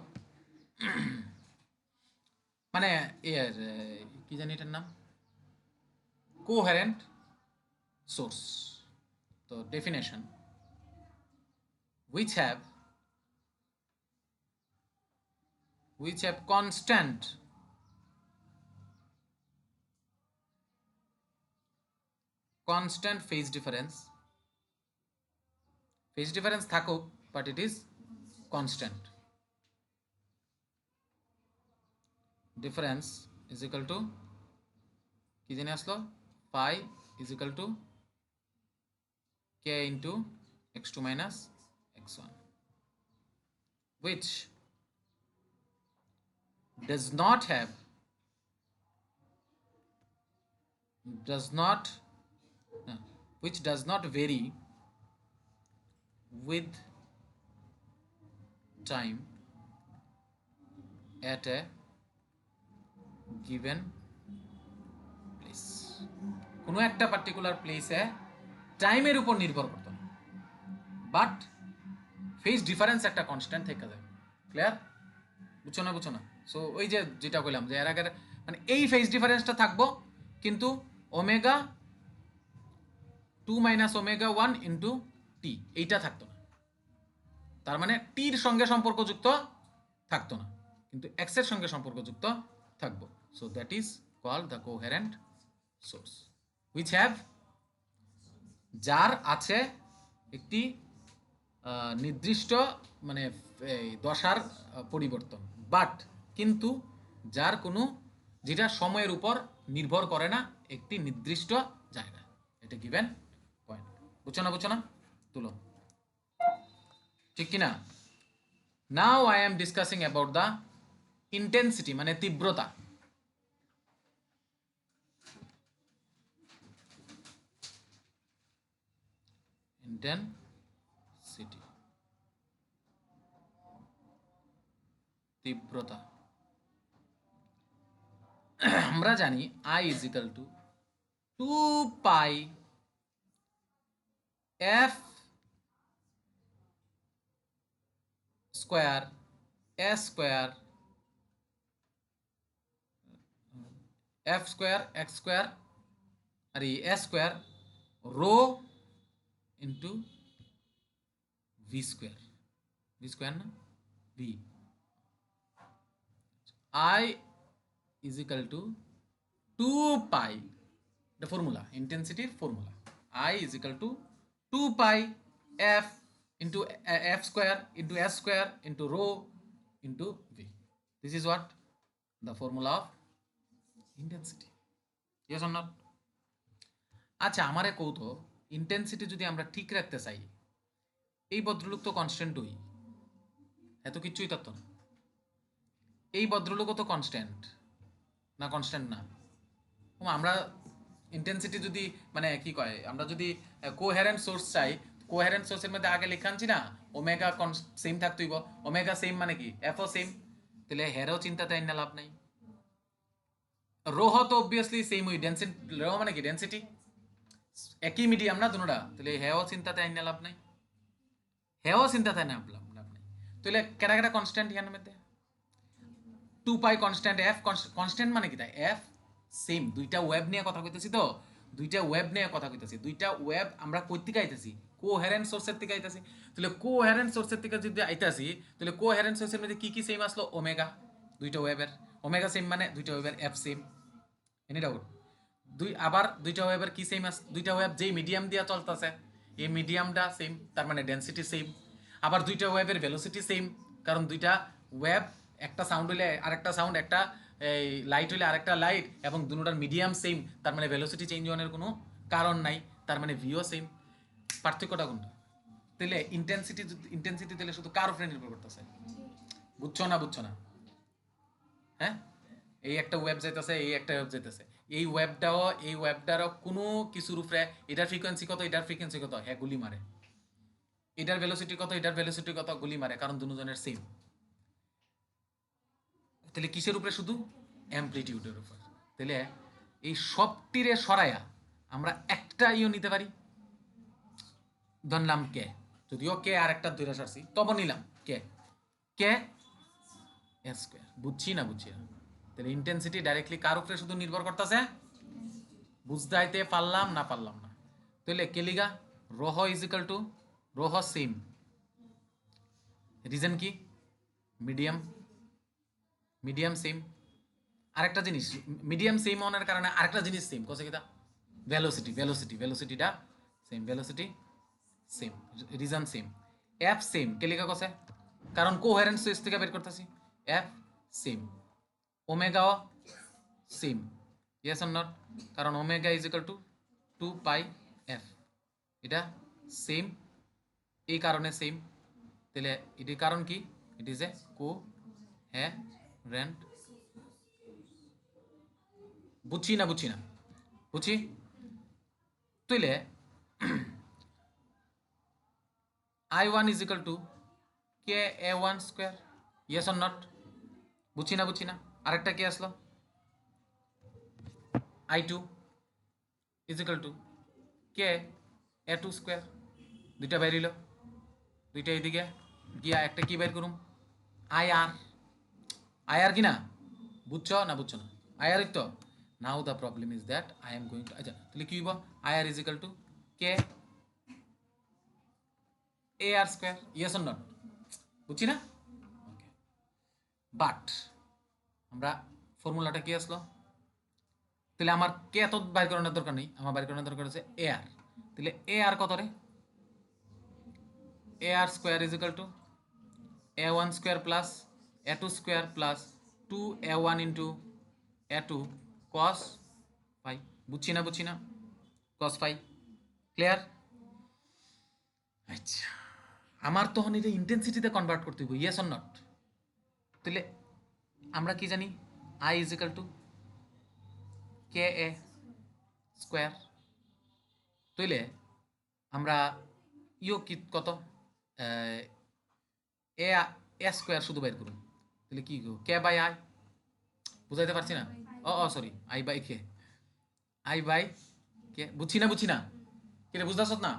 S1: মানে এর কি জানি এটার নাম, কোহেরেন্ট সোর্স। তো definition, which have constant phase difference থাকুক, but it is constant, difference is equal to কি জানি আসলো, phi is equal to k into x2 minus x1, which does not have, does not which does not vary with time at a given place, কোনো একটা particular প্লেসে টাইমের উপর নির্ভর করতো না, বাট ফেজ ডিফারেন্স একটা কনস্ট্যান্ট থেকে যায়। ক্লিয়ার? বুঝছো না? সো ওই যে যেটা কইলাম যে এর আগের মানে এই ফেজ ডিফারেন্সটা থাকবো, কিন্তু omega 2 minus omega 1 into T এইটা থাকতো না। তার মানে টির সঙ্গে সম্পর্কযুক্ত থাকতো না, কিন্তু এক্স এর সঙ্গে সম্পর্কযুক্ত থাকবো। So that is called the coherent source which have, যার আছে একটি নির্দিষ্ট মানে দশার পরিবর্তন, বাট কিন্তু যার কোনো যেটা সময়ের উপর নির্ভর করে না একটি নির্দিষ্ট জায়গা, এটা গিভেন পয়েন্ট। বুঝছো না তুলো, ঠিক কিনা? Now I am discussing about the intensity মানে তীব্রতা। ইন্টেন্সিটি তীব্রতা। আমরা জানি I is equal to 2 pi f square s square f square x square আর এই s square rho into v square না v, I is equal to 2 pi, the formula, intensity formula, I is equal to 2 pi f into f square into s square into rho into v. This is what the formula of intensity. Yes or not? আচ্ছা আমারে কৌত intensity যদি আমরা ঠিক রাখতে চাই, এই ভদ্রলোক তো কনস্ট্যান্টই, এত কিছুই তত্ত্ব না। এই ভদ্রলোকও তো কনস্ট্যান্ট না, আমরা ইন্টেন্সিটি যদি মানে কি কয়, আমরা যদি কোহেরেন্ট সোর্স চাই, কোহেরেন্ট সোর্সের মধ্যে আগে লেখা আনছি না ওমেগা সেম থাকতেইব, ওমেগা সেম মানে কি এফও সেম, তাহলে হেরও চিন্তা তাই না লাভ নাই। রোহ তো অবভিয়াসলি সেম, ওই ডেন্সিটি রো মানে কি ডেন্সিটি একই মিডিয়াম না দুটোটা, তাহলে হেও চিন্তা তাই না লাভ নাই, হেও চিন্তা তাই না লাভ নাই। তাহলে কেটা কনস্ট্যান্ট এখানের মধ্যে 2 পাই কনস্ট্যান্ট, এফ কনস্ট্যান্ট মানে কি তাই এফ সেম। দুইটা ওয়েব নিয়ে কথা কইতেছি, তো দুইটা ওয়েব নিয়ে কথা কইতেছি, দুইটা ওয়েব আমরা কই থেকে আইতেছি, কোহেরেন্ট সোর্সের থেকে আইতেছি। তাহলে কোহেরেন্ট সোর্সের থেকে যদি আইতেছি, তাহলে কোহেরেন্ট সোর্সের মধ্যে কি কি সেম আসলো, ওমেগা, দুইটা ওয়েবের ওমেগা সেম মানে দুইটা ওয়েবের এফ সেম, এনি ডাউট। আবার দুইটা ওয়েবের কি সেম আছে, দুইটা ওয়েব যেই মিডিয়াম দিয়া চলতেছে এই মিডিয়ামটা সেম, তার মানে ডেন্সিটি সেম। আবার দুইটা ওয়েবের ভেলোসিটি সেম, কারণ দুইটা ওয়েব একটা সাউন্ড হইলে আরেকটা সাউন্ড, একটা এই লাইট হইলে আরেকটা লাইট, এবং দুটোটার মিডিয়াম সেম, তার মানে ভেলোসিটি চেঞ্জ হওয়ার কোনো কারণ নাই, তার মানে ভিও সেম। পার্থক্যটা কোনটা? তাহলে ইন্টেন্সিটি তাহলে শুধু কার উপরে নির্ভর করতেছে? বুঝছো না? হ্যাঁ, এই একটা ওয়েব যাইতেছে, এই একটা ওয়েব যাইতেছে, এই ওয়েবটারও কোনো কিছুর উপরে এটার ফ্রিকোয়েন্সি কত, এটার ফ্রিকোয়েন্সি কত, হ্যাঁ গুলি মারে, এটার ভেলোসিটি কত, এটার ভেলোসিটি কত, গুলি মারে, কারণ দুজনের সেম। তাহলে কিসের উপরে? শুধু অ্যামপ্লিটিউডের উপর। তাহলে এই সবটিরে সরাইয়া আমরা একটা ইও নিতে পারি, ধরলাম কে, যদিও কে আর একটা দুইটা সারছি, তবে নিলাম কে স্কোয়ার। বুঝছি না? তাহলে ইন্টেন্সিটি ডাইরেক্টলি কার উপরে শুধু নির্ভর করতেছে? বুঝতে আইতে পারলাম না। তাহলে কেলিগা rho is equal to rho same, reason কি? Medium same. আরেকটা জিনিস, মিডিয়াম সেম হওয়ার কারণে আরেকটা জিনিস সেম, কোসে কিটা ভেলোসিটিটা same, velocity same, reason same, f same. কেলিকা কসে? কারণ কোহেরেন্ট সুইচ থেকে বের করতেছি, এফ সেম, ওমেগাও সেম, ইয়েস অর নট? কারণ omega is equal to 2 pi f, এটা সেম, এই কারণে সেম। তাহলে এটির কারণ কি? It is a coherent. বুঝছি না? বুঝছি। তাইলে I1 is equal to KA1 square, yes or not? বুঝছি না আরেকটা কি আসলো I2 is equal to K A2 square দুইটা বাইরিল দুইটা এইদিকে গিয়া একটা কি বাইর করুম আই আর কি না বুঝছো না আই আর তো now the problem is that I am going to আচ্ছা তাহলে কি হইব I R is equal to k A r square yes or not বুঝছি না ওকে বাট আমরা ফর্মুলাটা কি আসলো তাহলে আমার কে এত বাইর করানোর দরকার নেই আমার বাইর করানোর দরকার হচ্ছে এ আর তাহলে এ আর কত রে A R square is equal to A1 square plus A2 square plus 2A1 into A2 cos phi বুঝছি না কস ফাই ক্লিয়ার আচ্ছা আমার তখন এটা ইন্টেন্সিটিতে কনভার্ট করতে হইব ইয়েস অর নট তাহলে আমরা কি জানি I is equal two K A square তাইলে আমরা ইও কি কত এ এ স্কোয়ার শুধু বাইর করুন তাহলে কি কে বাই আই বুঝাইতে পারছি না সরি আই বাই কে বুঝছি না কেটে বুঝতেছ না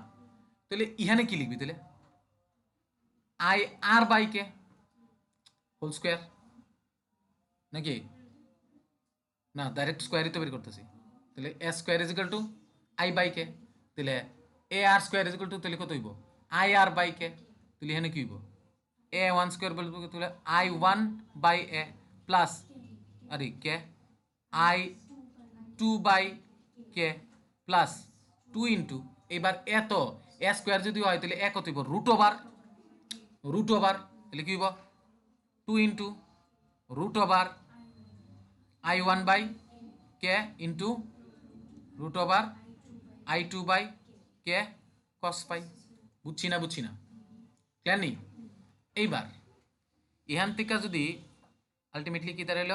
S1: তাহলে ইহানে কি লিখবি তাহলে I R by k whole square নাকি না ডাইরেক্ট স্কোয়ারই তো বের করতেছি তাহলে A square is equal to I by k তাহলে A R square is equal to তাহলে কত হইব আই আর বাই কে তাহলে এখানে কি হইব A1 স্কোয়ার বলবো তাহলে I1 বাই এ প্লাস আরে কে I2 বাই কে প্লাস 2 ইন্টু এবার এত এ স্কোয়ার যদি হয় তাহলে এ কত হইব রুট ওভার তাহলে কি হইব 2 into root over I1 by k into root over I2 by k cos pi বুঝছি না ক্লিয়ার নেই এইবার এখান থেকে যদি আলটিমেটলি কি দাঁড়াইল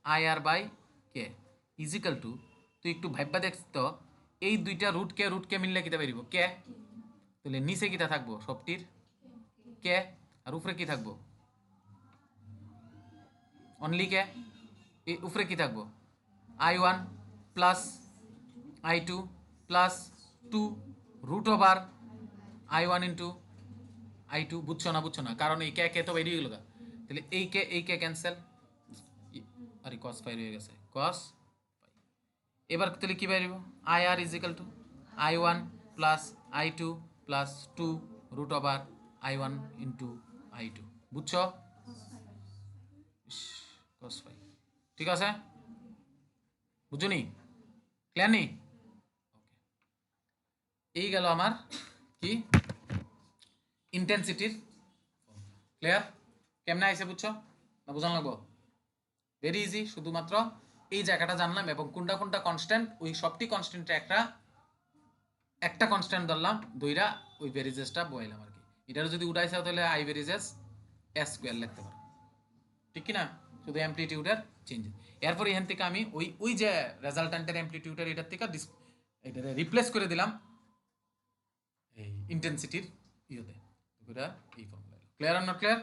S1: I R by k is equal to তুই একটু ভাইবা দেখছ তো এই দুইটা রুটকে মিললে কিতা বেরিব কে তাহলে নিচে কিতা থাকবো সবটির কে আর উপরে কি থাকবো অনলি কে এই উপরে কি থাকবো I1 plus I2 plus 2 root over I1 into I2 বুঝছো না কারণ এই কে তো বেরিয়ে গেল তাহলে এই কে ক্যান্সেল আরে কস ফাই রয়ে গেছে কস এবার তাহলে কি বেরিব I R is equal to I1 plus I2 plus 2 root over I1 into I2 বুঝছো কস ফাই ঠিক আছে বুঝছো নি ক্লিয়ার নি এই গেল আমার কি ইন্টেন্সিটির ক্লিয়ার কেমনে আইসে বুঝছো না বুঝান লাগবো ভেরি ইজি শুধুমাত্র এই জায়গাটা জানলাম এবং কোনটা কনস্ট্যান্ট ওই সবটি কনস্ট্যান্টে একটা কনস্ট্যান্ট ধরলাম দুইটা ওই ভেরিজেসটা বইলাম আর কি এটার যদি উঠাইছে তাহলে আই ভেরিজেস এস স্কোয়ার লিখতে পারো ঠিক কি না শুধু অ্যামপ্লিটিউডের চেঞ্জ এরপর এখান থেকে আমি ওই যে রেজাল্ট্যান্টের অ্যামপ্লিটিউডের এটার থেকে এটা রিপ্লেস করে দিলাম এই ইন্টেন্সিটির ইয়েতে এই formula clear are not clear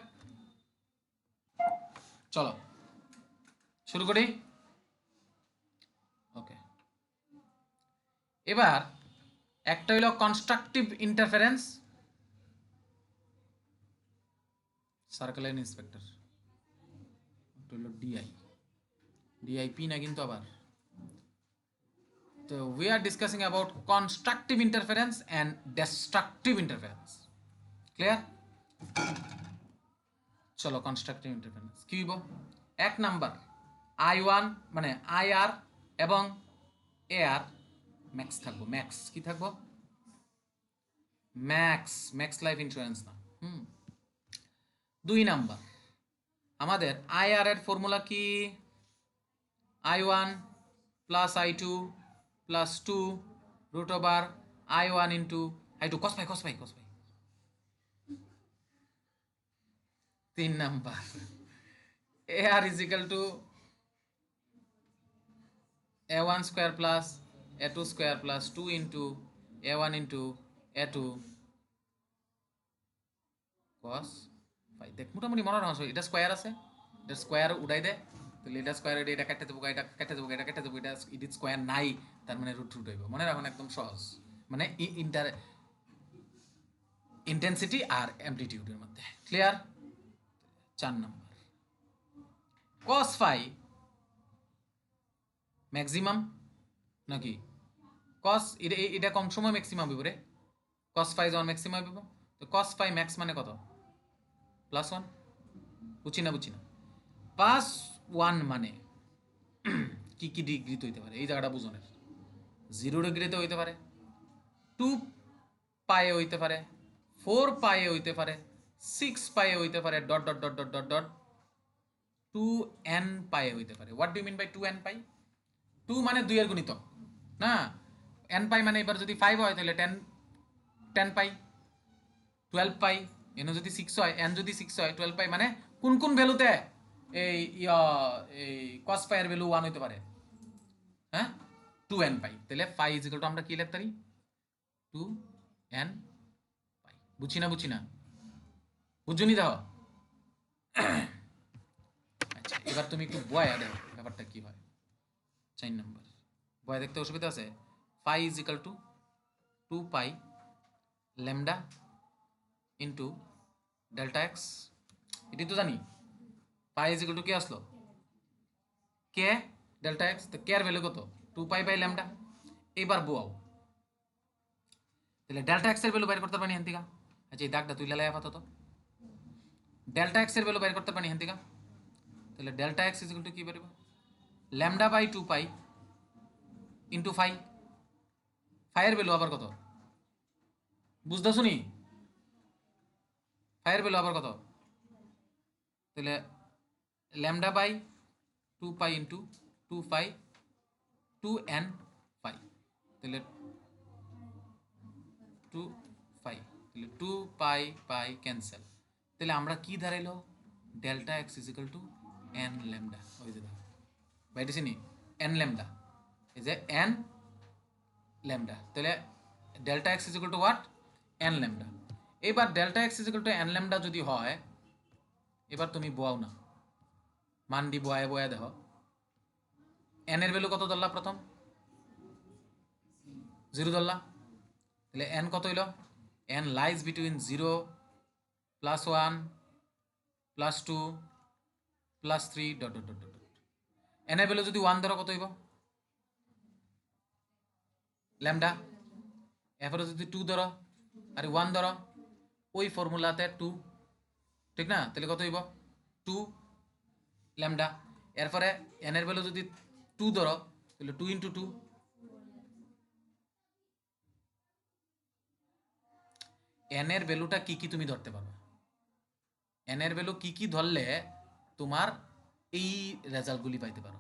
S1: চলো শুরু করি ওকে এবার একটা হইল constructive interference circle line inspector হইল ডিআইপি না কিন্তু আবার তো we are discussing about constructive interference and destructive interference clear চলো কনস্ট্রাকটিভ ইন্টারফারেন্স কি হইব এক নাম্বার I1 মানে IR এবং AR ম্যাক্স থাকবো ম্যাক্স কি থাকবো ম্যাক্স লাইফ ইন্স্যুরেন্স না দুই নাম্বার আমাদের IR এর ফর্মুলা কি I1 plus I2 plus 2 root over I1 into I2 cos pi তিন number AR is equal to A1 square plus A2 square plus 2 into A1 into A2 cos phi দেখ মোটামুটি মনে হয় এটা square আছে এটা স্কোয়ার উঠাই দে, তাহলে এটা স্কোয়ার এটা কেটে দেবো, এটা কেটে দেবো, এটা কেটে দেবো, এটা ইট স্কোয়ার নাই, তার মানে রুট রুট হইব। মনে রাখুন, একদম সহজ, মানে ইন্টেন্সিটি আর অ্যামপ্লিটিউডের মধ্যে। ক্লিয়ার? 4 নম্বর, কস ফাই ম্যাক্সিমাম নাকি কস, এটা কম সময় ম্যাক্সিমাম হইব রে। কস ফাই যখন ম্যাক্সিমাম হইব, তো কস ফাই ম্যাক্স মানে কত? +1। বুঝছি না +1 মানে কি কি ডিগ্রিতে হইতে পারে, এই জায়গাটা বুঝনের। 0 ডিগ্রিতে হইতে পারে, 2 পায়ে হইতে পারে, 4 পায়ে হইতে পারে, 6 পায়ে হইতে পারে, dot dot dot dot dot dot 2n পায়ে হইতে পারে। What do mean by 2n pi? 2 মানে 2 এর গুণিতক না, n পাই মানে এবার যদি 5 হয় তাহলে 10 পাই, 12 পাই, n যদি 6 হয়, n যদি 6 হয়, 12 পাই, মানে কোন কোন ভ্যালুতে এই এই cos পাই এর ভ্যালু 1 হইতে পারে? হ্যাঁ, 2n পাই। তাহলে পাই ইজ ইকুয়াল টু আমরা কি লিখতে পারি? 2n পাই। বুঝছি না বুঝুনি দাও। আচ্ছা, এবার তুমি একটু বয়া দাও ব্যাপারটা কি হয়। 4 নম্বর বয়া দেখতে অসুবিধা আছে? Pi is equal to 2 pi lambda into delta x, এটি তো জানি। Pi is equal to k আসলো? K delta x. তো কে এর ভ্যালু কত? 2 পাই বাই ল্যামডা। এবার বোয়াও, তাহলে ডেল্টা এক্স এর ভ্যালু বাইর করতে পারি হেন্তিকা। আচ্ছা, এই দাগটা তুই লাই আপাতত। ডেল্টা এক্স এর ভ্যালু বাইর করতে পারি হেন্তিকা, তাহলে delta x is equal to কি বেরোবে? Lambda by 2 pi into phi. ফাইয়ের ভ্যালু আবার কত বুঝতে শুনি? ফাইয়ের ভ্যালু আবার কত? তাহলে lambda by 2 pi into 2 pi 2n pi, তাহলে 2 পাই, তাহলে 2 পাই পাই ক্যান্সেল। তাহলে আমরা কি দাঁড়াইলো? Delta x is equal to n lambda. ওই যে দেখো বাইটেছি নি, এন ল্যামডা, এই যে এন ল্যামডা। তাহলে delta x is equal to what? N lambda. এবার delta x is equal to n lambda যদি হয়, এবার তুমি বোয়াও না, মানডি বয়া দেখো। এন এর ভ্যালু কত ধরলা? প্রথম 0 ধরলা, তাহলে এন কত হইল? N lies between 0 +1 +2 +3 dot dot dot dot. N এর ভ্যালু যদি 1 ধরো কত হইব? ল্যামডা। এরপরে যদি 2 ধরো আর 1 ধরো, ওই ফর্মুলাতে 2, ঠিক না? তাহলে কত হইব? 2 ল্যামডা। এরপরে এন এর ভ্যালু যদি 2 ধরো, তাহলে 2 ইন্টু 2। এন এর ভ্যালুটা কি কি তুমি ধরতে পারবে? এন এর ভ্যালু কি কি ধরলে তোমার এই রেজাল্টগুলি পাইতে পারো?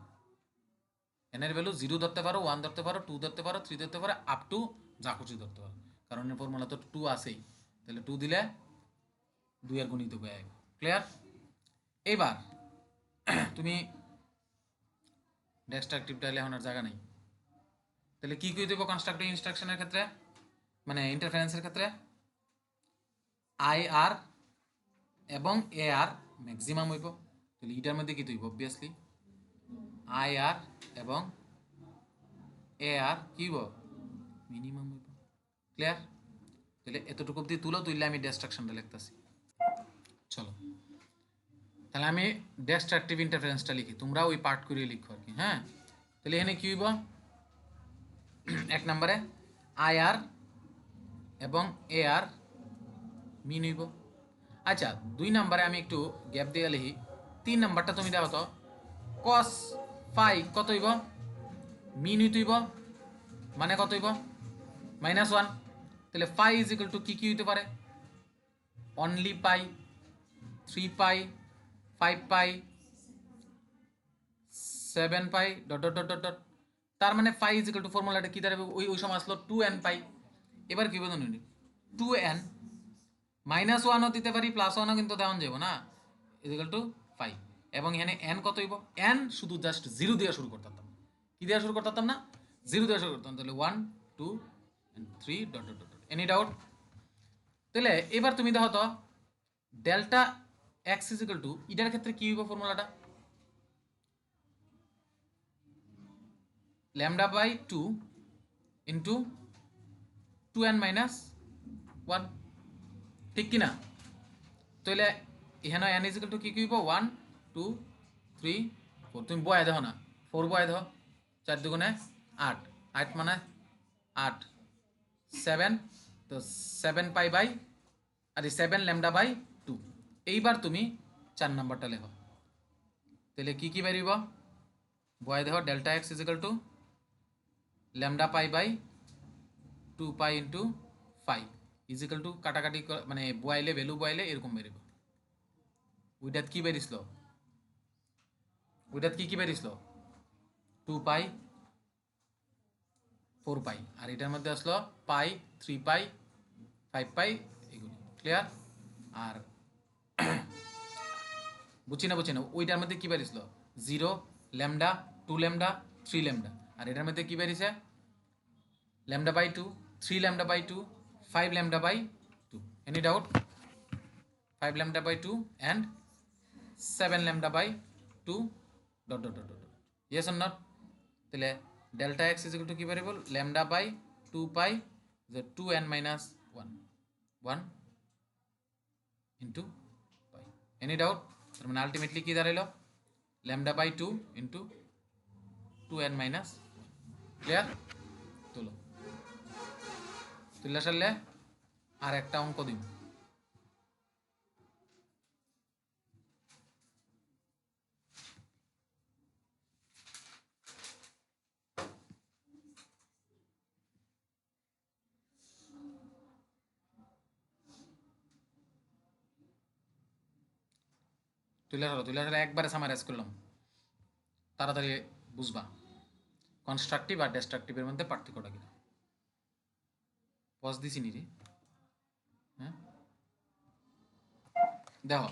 S1: এন এর ভ্যালু 0 ধরতে পারো, 1 ধরতে পারো, 2 ধরতে পারো, 3 ধরতে পারো, আপ টু যা খুশি ধরতে পারো, কারণ এর ফর্মুলা তো 2 আছেই। তাহলে 2 দিলে 2 এর গুণিত হয়ে যাবে। ক্লিয়ার? এইবার তুমি ডেস্ট্রাকটিভ ডাইলে এখন আর জায়গা নেই, তাহলে কি করে দেবো কনস্ট্রাকটিভ ইনস্ট্রাকশনের ক্ষেত্রে, মানে ইন্টারফারেন্সের ক্ষেত্রে? আই আর এবং এ আর ম্যাক্সিমাম হইব, তাহলে এটার মধ্যে কি হইব? অবভিয়াসলি আই আর এবং এ আর কি হইব? মিনিমাম হইব। ক্লিয়ার? তাহলে এতটুকু অব্দি তুললে আমি ডেস্ট্রাকশনটা লিখতেছি। চলো তাহলে আমি ডেস্ট্রাকটিভ ইন্টারফারেন্সটা লিখি, তোমরা ওই পার্ট করিয়ে লিখো আর কি। হ্যাঁ, তাহলে এখানে কি হইব? 1 নম্বরে আই আর এবং এ আর মিন হইব। আচ্ছা, 2 নম্বরে আমি একটু গ্যাপ দিয়ে লিখি। 3 নম্বরটা তুমি দেখো তো, কস ফাই কত হইব? মিন হইব, মানে কত হইব? -1। তাহলে ফাই ইজ ইকুয়াল টু কি কি হইতে পারে? Only pi, 3 pi, 5 pi, 7 pi, dot dot dot dot dot. তার মানে ফাই ইজ ইকুয়াল টু ফর্মুলাটা কি দাঁড়াবে? ওই সময় আসলো 2n পাই। এবার কি বলুন, 2n -1ও দিতে পারি, +1ও কিন্তু দেওয়া যাবো না, ইকুয়াল টু 5। এবং এখানে n কত হইব? n শুধু জাস্ট 0 দিয়ে শুরু করতাম, কি দিয়ে শুরু করতাম না? 0 দিয়ে শুরু করতাম। তাহলে 1 2 3 dot dot dot. Any doubt? তাহলে এবার তুমি দেখো তো, delta x is equal to ইটার ক্ষেত্রে কি হইব ফর্মুলাটা lambda by 2 into 2n minus 1 ঠিক কি না তাহলে এখানে n ইজ ইকুয়াল টু কি হইব 1 2 3 4 তুমি বয় দেখো না 4 বয় দেখো 4 দুগুণে 8 8 মানে 8 7 তো 7 পাই বাই আর 7 ল্যামডা বাই 2 এইবার তুমি 4 নাম্বারটা লেখো তাহলে কি বেরিব বয় দেখো delta x is equal to lambda pi by 2 pi into 5 is equal to কাটাকাটি মানে বয়াইলে ভ্যালু বয়াইলে এরকম বেরিব ওইটাত কি বেরিয়েছিল ওইটাত কি বেরিয়েছিল 2 পাই 4 পাই আর এটার মধ্যে আসলো পাই 3 পাই 5 পাই এগুলি ক্লিয়ার আর বুঝছি না ওইটার মধ্যে কি বেরিয়েছিল 0 ল্যামডা 2 ল্যামডা 3 ল্যামডা আর এটার মধ্যে কি বেরিয়েছে lambda by 2 3 lambda by 2 5 lambda by 2 any doubt 5 lambda by 2 and 7 lambda by 2 dot dot dot dot yes or not তাহলে delta x is equal to কি ভ্যারিয়েবল ল্যামডা বাই 2 পাই যে 2n minus 1 1 into pi any doubt তার মানে ultimately কি দাঁড়াইলো lambda by 2 into 2n minus clear তুলে সারলে আর একটা অঙ্ক দিব তুলে সারলে একবারে সামারাইজ করলাম তাড়াতাড়ি বুঝবা কনস্ট্রাকটিভ আর ডিস্ট্রাকটিভের মধ্যে পার্থক্যটা কি পজ দিছি নি রে হ্যাঁ দেখো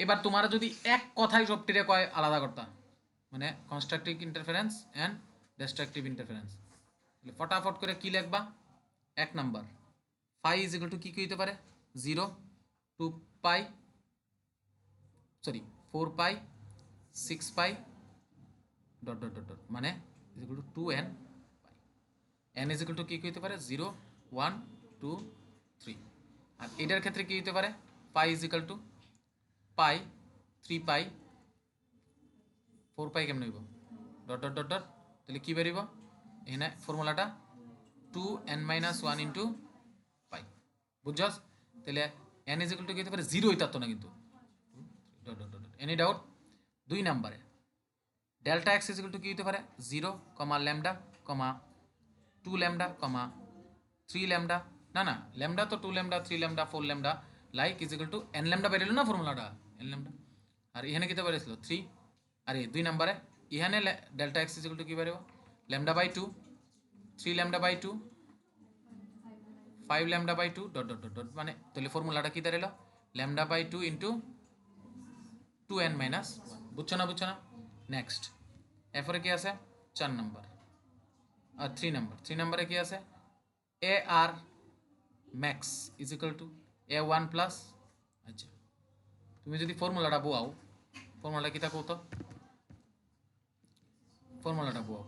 S1: এবার তোমার যদি এক কথাই সবটিরে কয় আলাদা করতা মানে constructive interference and destructive interference তাহলে ফটাফট করে কি লিখবা এক number phi is equal to কি হইতে পারে 0 2 pi sorry 4 pi 6 pi dot dot dot dot মানে is equal to 2n pi n is equal to কি হইতে পারে 0 1 2 3 আর এটার ক্ষেত্রে কি হইতে পারে পাই ইজ ইকুয়াল টু পাই 3 পাই 4 পাই কেমন হইব ডট ডট ডট ডট তাহলে কি বেরিব এখানে ফর্মুলাটা 2n মাইনাস 1 ইন্টু পাই বুঝছস তাহলে n ইজ ইকুয়াল টু কি হইতে পারে 0 হইতাতো না কিন্তু dot dot dot any doubt 2 নম্বরে delta x is equal to কি হইতে পারে 0 কমা ল্যামডা কমা 2 ল্যামডা কমা 3 ল্যামডা না ল্যামডা তো 2 lambda 3 lambda 4 lambda like is equal to n lambda বেরিয়েছিল না ফর্মুলাটা n ল্যামডা আর এখানে কিতে বেরিয়েছিল 3 আর এই 2 নম্বরে এখানে delta x is equal to কি বেরিয়েব lambda by 2 3 lambda by 2 5 lambda by 2 dot dot dot dot মানে তাহলে ফর্মুলাটা কি দাঁড়ালো lambda by 2 into 2n minus 1 বুঝছো না নেক্সট এরপরে কি আছে 4 নাম্বার আর 3 নম্বরে কি আছে A R max is equal to a1 plus আচ্ছা তুমি যদি ফর্মুলাটা বোয়াও ফর্মুলাটা কি তা কত ফর্মুলাটা বোয়াও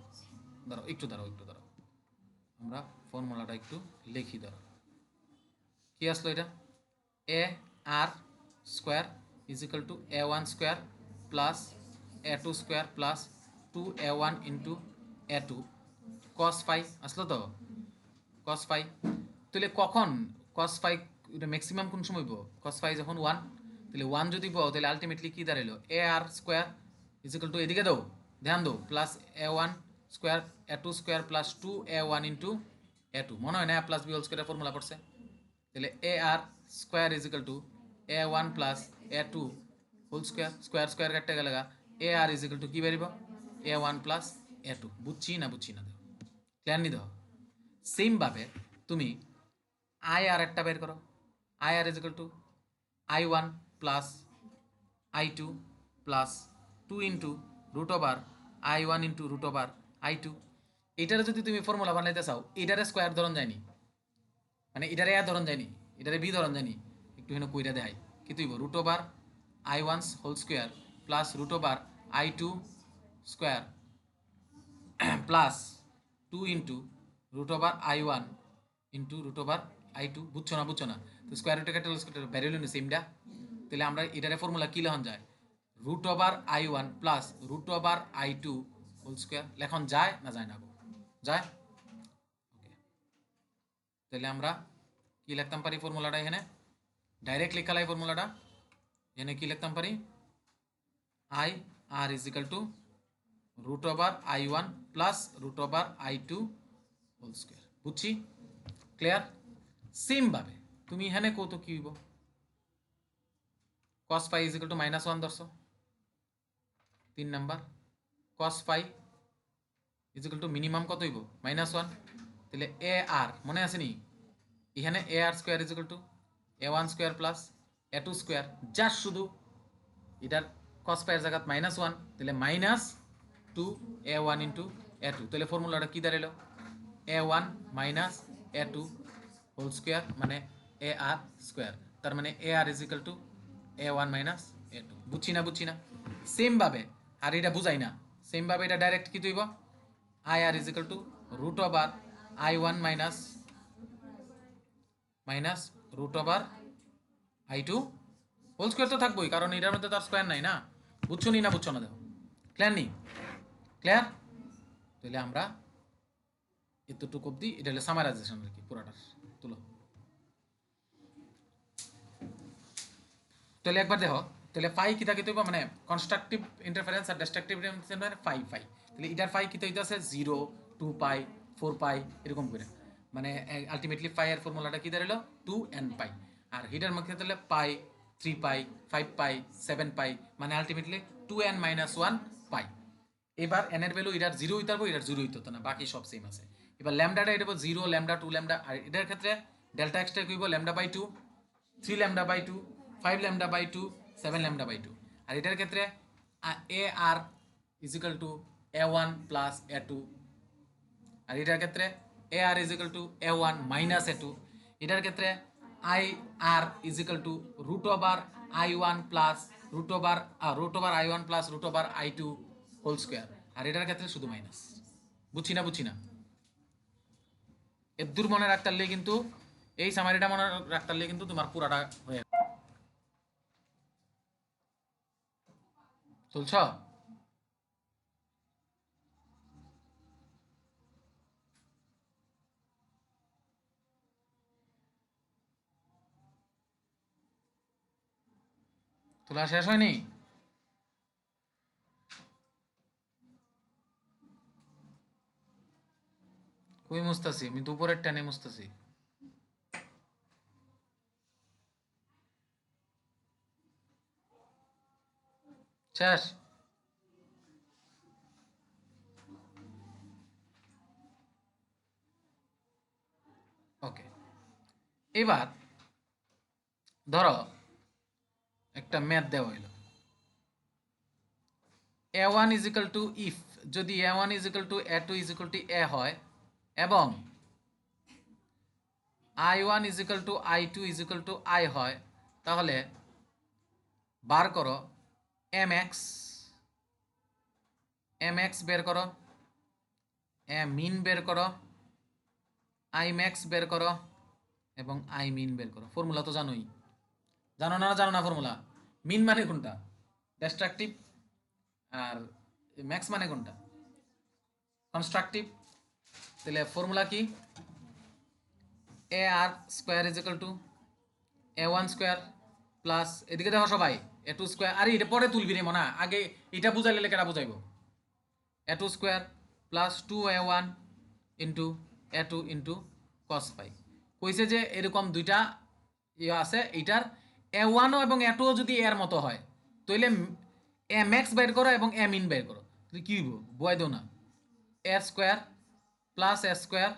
S1: দাঁড়াও আমরা ফর্মুলাটা একটু লিখি দাঁড়াও কি আসলো এটা A R square is equal to a1 square plus a2 square plus 2a1 into a2 cos phi আসলো তো cos ফাই তাহলে কখন cos ফাই এটা ম্যাক্সিমাম কোন সময় পাবো cos ফাই যখন 1 তাহলে 1 যদি পাও তাহলে আলটিমেটলি কি দাঁড়ালো A R square is equal to এদিকে দাও ধ্যান দাও plus a1 square a2 square plus 2a1 into a2 মনে হয় না প্লাস বি হোল স্কোয়ারের ফর্মুলা পড়ছে তাহলে A R square is equal to a1 plus a2 whole square square কাটতে গেলে A R is equal to কি বেরিব a1 প্লাস a2 বুঝছি না ক্লিয়ার নি দাও সেম ভাবে তুমি আই আর একটা বের করো I R is equal to i1 plus i2 plus 2 into root over i1 into root over i2 এটারে যদি তুমি ফর্মুলা বানাইতে চাও এটারে স্কোয়ার ধরন যায়নি মানে এটারে এ ধরন যায়নি এটারে বি ধরন যায়নি একটু হেন কইরা দেয় কি তুইব root over I1 whole square plus root over I2 square plus 2 into root over I1 into root over I2 বুঝছো না তো স্কোয়ার রুটে কেটে স্কোয়ার ভ্যারিয়েবল নিছে সেমটা তাহলে আমরা এটারে ফর্মুলা কি লেখন যায় root over I1 plus root over I2 whole square লেখন যায় না যায় না যায় ওকে তাহলে আমরা কি লিখতাম পারি ফর্মুলাটা এখানে ডাইরেক্ট লেখা লাই ফর্মুলাটা এখানে কি লিখতাম পারি I r is equal to root over I1 plus root over I2 whole square বুঝছি ক্লিয়ার সেম ভাবে তুমি এখানে কত কি হইব cos phi is equal to -1 ধরছো 3 number cos phi is equal to minimum কত হইব -1 তাহলে ar মনে আছে নি এখানে ar square is equal to a1 square plus a2 square just শুধু এটার cos phi এর জায়গাত -1 তাহলে -2 a1 ইন্টু a2 তাহলে ফর্মুলাটা কি দাঁড়ালো a1 minus a2 whole square মানে ar স্কয়ার তার মানে ar is equal to a1 minus a2 বুঝছি না সেম ভাবে আর এটা বুঝাই না সেম ভাবে এটা ডাইরেক্ট কি তুইব ir is equal to root over I1 minus root over I2 whole square তো থাকবোই কারণ এটার মধ্যে তো আর স্কয়ার নাই না বুঝছো না দেখো ক্লিয়ার নি ক্লিয়ার তাহলে আমরা এতটুকু অবধি এটা হলো সামারাইজেশন আর কি পুরাটার তুলো তাহলে একবার দেখো তাহলে ফাই কি থাকে তুই মানে কনস্ট্রাকটিভ ইন্টারফারেন্স আর ডিস্ট্রাকটিভ ইন্টারফারেন্স মানে ফাই তাহলে এটার ফাই কি হইতাছে 0 2 পাই 4 পাই এরকম করে মানে আলটিমেটলি ফাই এর ফর্মুলাটা কি দাঁড়ালো 2n পাই আর হিটার মধ্যে তাহলে পাই 3 পাই 5 পাই 7 পাই মানে আলটিমেটলি 2n - 1 পাই এবার n এর ভ্যালু এটার 0 হইতে পারবো এটার 0 হইতো না বাকি সব সেম আছে এবার ল্যামডাটা এটা 0 ল্যামডা 2 ল্যামডা আর এটার ক্ষেত্রে ডেল্টা এক্সটা কইব lambda by 2 3 lambda by 2 5 lambda by 2 7 lambda by 2 আর এটার ক্ষেত্রে ar is equal to a1 plus a2 আর এটার ক্ষেত্রে ar is equal to a1 minus a2 এটার ক্ষেত্রে ir is equal to root over I1 plus root over I1 plus root over I2 whole square আর এটার ক্ষেত্রে শুধু minus বুঝছি না এর দূর মনে রাখতে পারলে কিন্তু এই সামারিটা মনে রাখতে পারলে কিন্তু তোমার পুরাটা হয়ে চলছ তোলা শেষ হয়নি কই মুস্তাছি আমি দুপুরের টানে মুস্তাছি শেষ ওকে এবার ধরো একটা ম্যাথ দেওয়া হইল a1 is equal to if যদি a1 is equal to a2 is equal to a হয় এবং I1 is equal to I2 is equal to I হয় তাহলে বার করো mx বের করো min বের করো imax বের করো এবং imin বের করো ফর্মুলা তো জানোই জানো না ফর্মুলা মিন মানে কোনটা ডিস্ট্রাকটিভ আর ম্যাক্স মানে কোনটা কনস্ট্রাকটিভ তাহলে ফর্মুলা কি ar স্কয়ার ইজ equal to a1 square plus এদিকে দেখো সবাই a2 স্কয়ার আরে এটা পরে তুলবি রে মনা আগে এটা বুঝাইলে লেখাটা বুঝাইবো a2 square plus 2a1 into a2 into cos phi কইছে যে এরকম দুইটা ইয়ে আছে এইটার a1 এবং a2 যদি এর মতো হয় তাহলে max বের করো এবং min বের করো তাহলে কি হইব বয় দাও না a square plus a square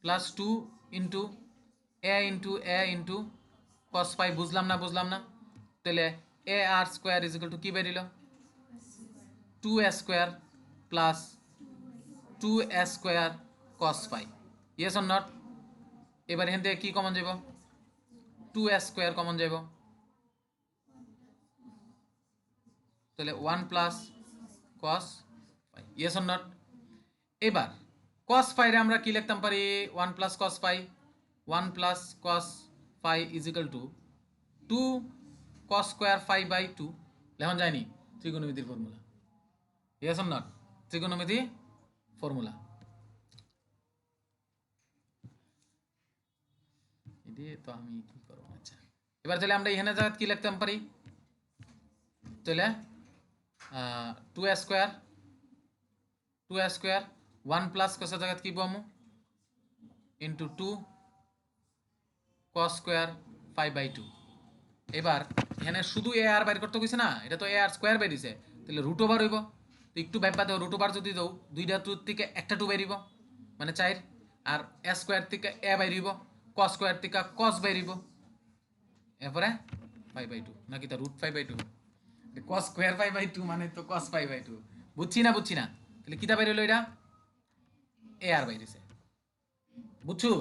S1: plus 2 into a into cos phi বুঝলাম না তাহলে ar স্কয়ার ইজ ইকুয়াল টু কি বেরিল 2a square plus 2a square cos phi yes or not এবার এখান থেকে কি কমন যাব 2a স্কয়ার কমন যাব তাহলে 1 plus cos phi, yes or not? এবার কস ফাইরে আমরা কি লিখতাম পারি? 1 plus cos phi, 1 plus cos phi is equal to 2 cos square phi by 2 লেখন যায়নি? ত্রিকোণমিতির ফর্মুলা, ইয়েস অর নট? ত্রিকোণমিতি ফর্মুলা এদিকে তো আমি কি করবো? আচ্ছা, এবার তাহলে আমরা এখানে জায়গা কি লিখতাম পারি? তাহলে 2 স্কোয়ার 1 প্লাস কসের জায়গা কি পাবো? Into 2 cos square five by 2। এবার এখানে শুধু এ আর বাইর করতে কইছে না, এটা তো এ আর স্কোয়ার বেরিয়েছে, তাহলে রুট ওভার হইব। তো একটু ভাববা দেও, রুট ওভার যদি দাও দুইটা টুর থেকে একটা টু বাইরিব, মানে 4, আর এ স্কোয়ার থেকে এ বাইরিব, কস স্কোয়ার থেকে কস বাইরিব, এরপরে 5/2 নাকি তা রুট 5/2, কস স্কোয়ার 5/2 মানে তো কস 5/2। বুঝছি না তাহলে কিতা বাইরে হলো? এটা এ আর বাইরেছে, বুঝছো?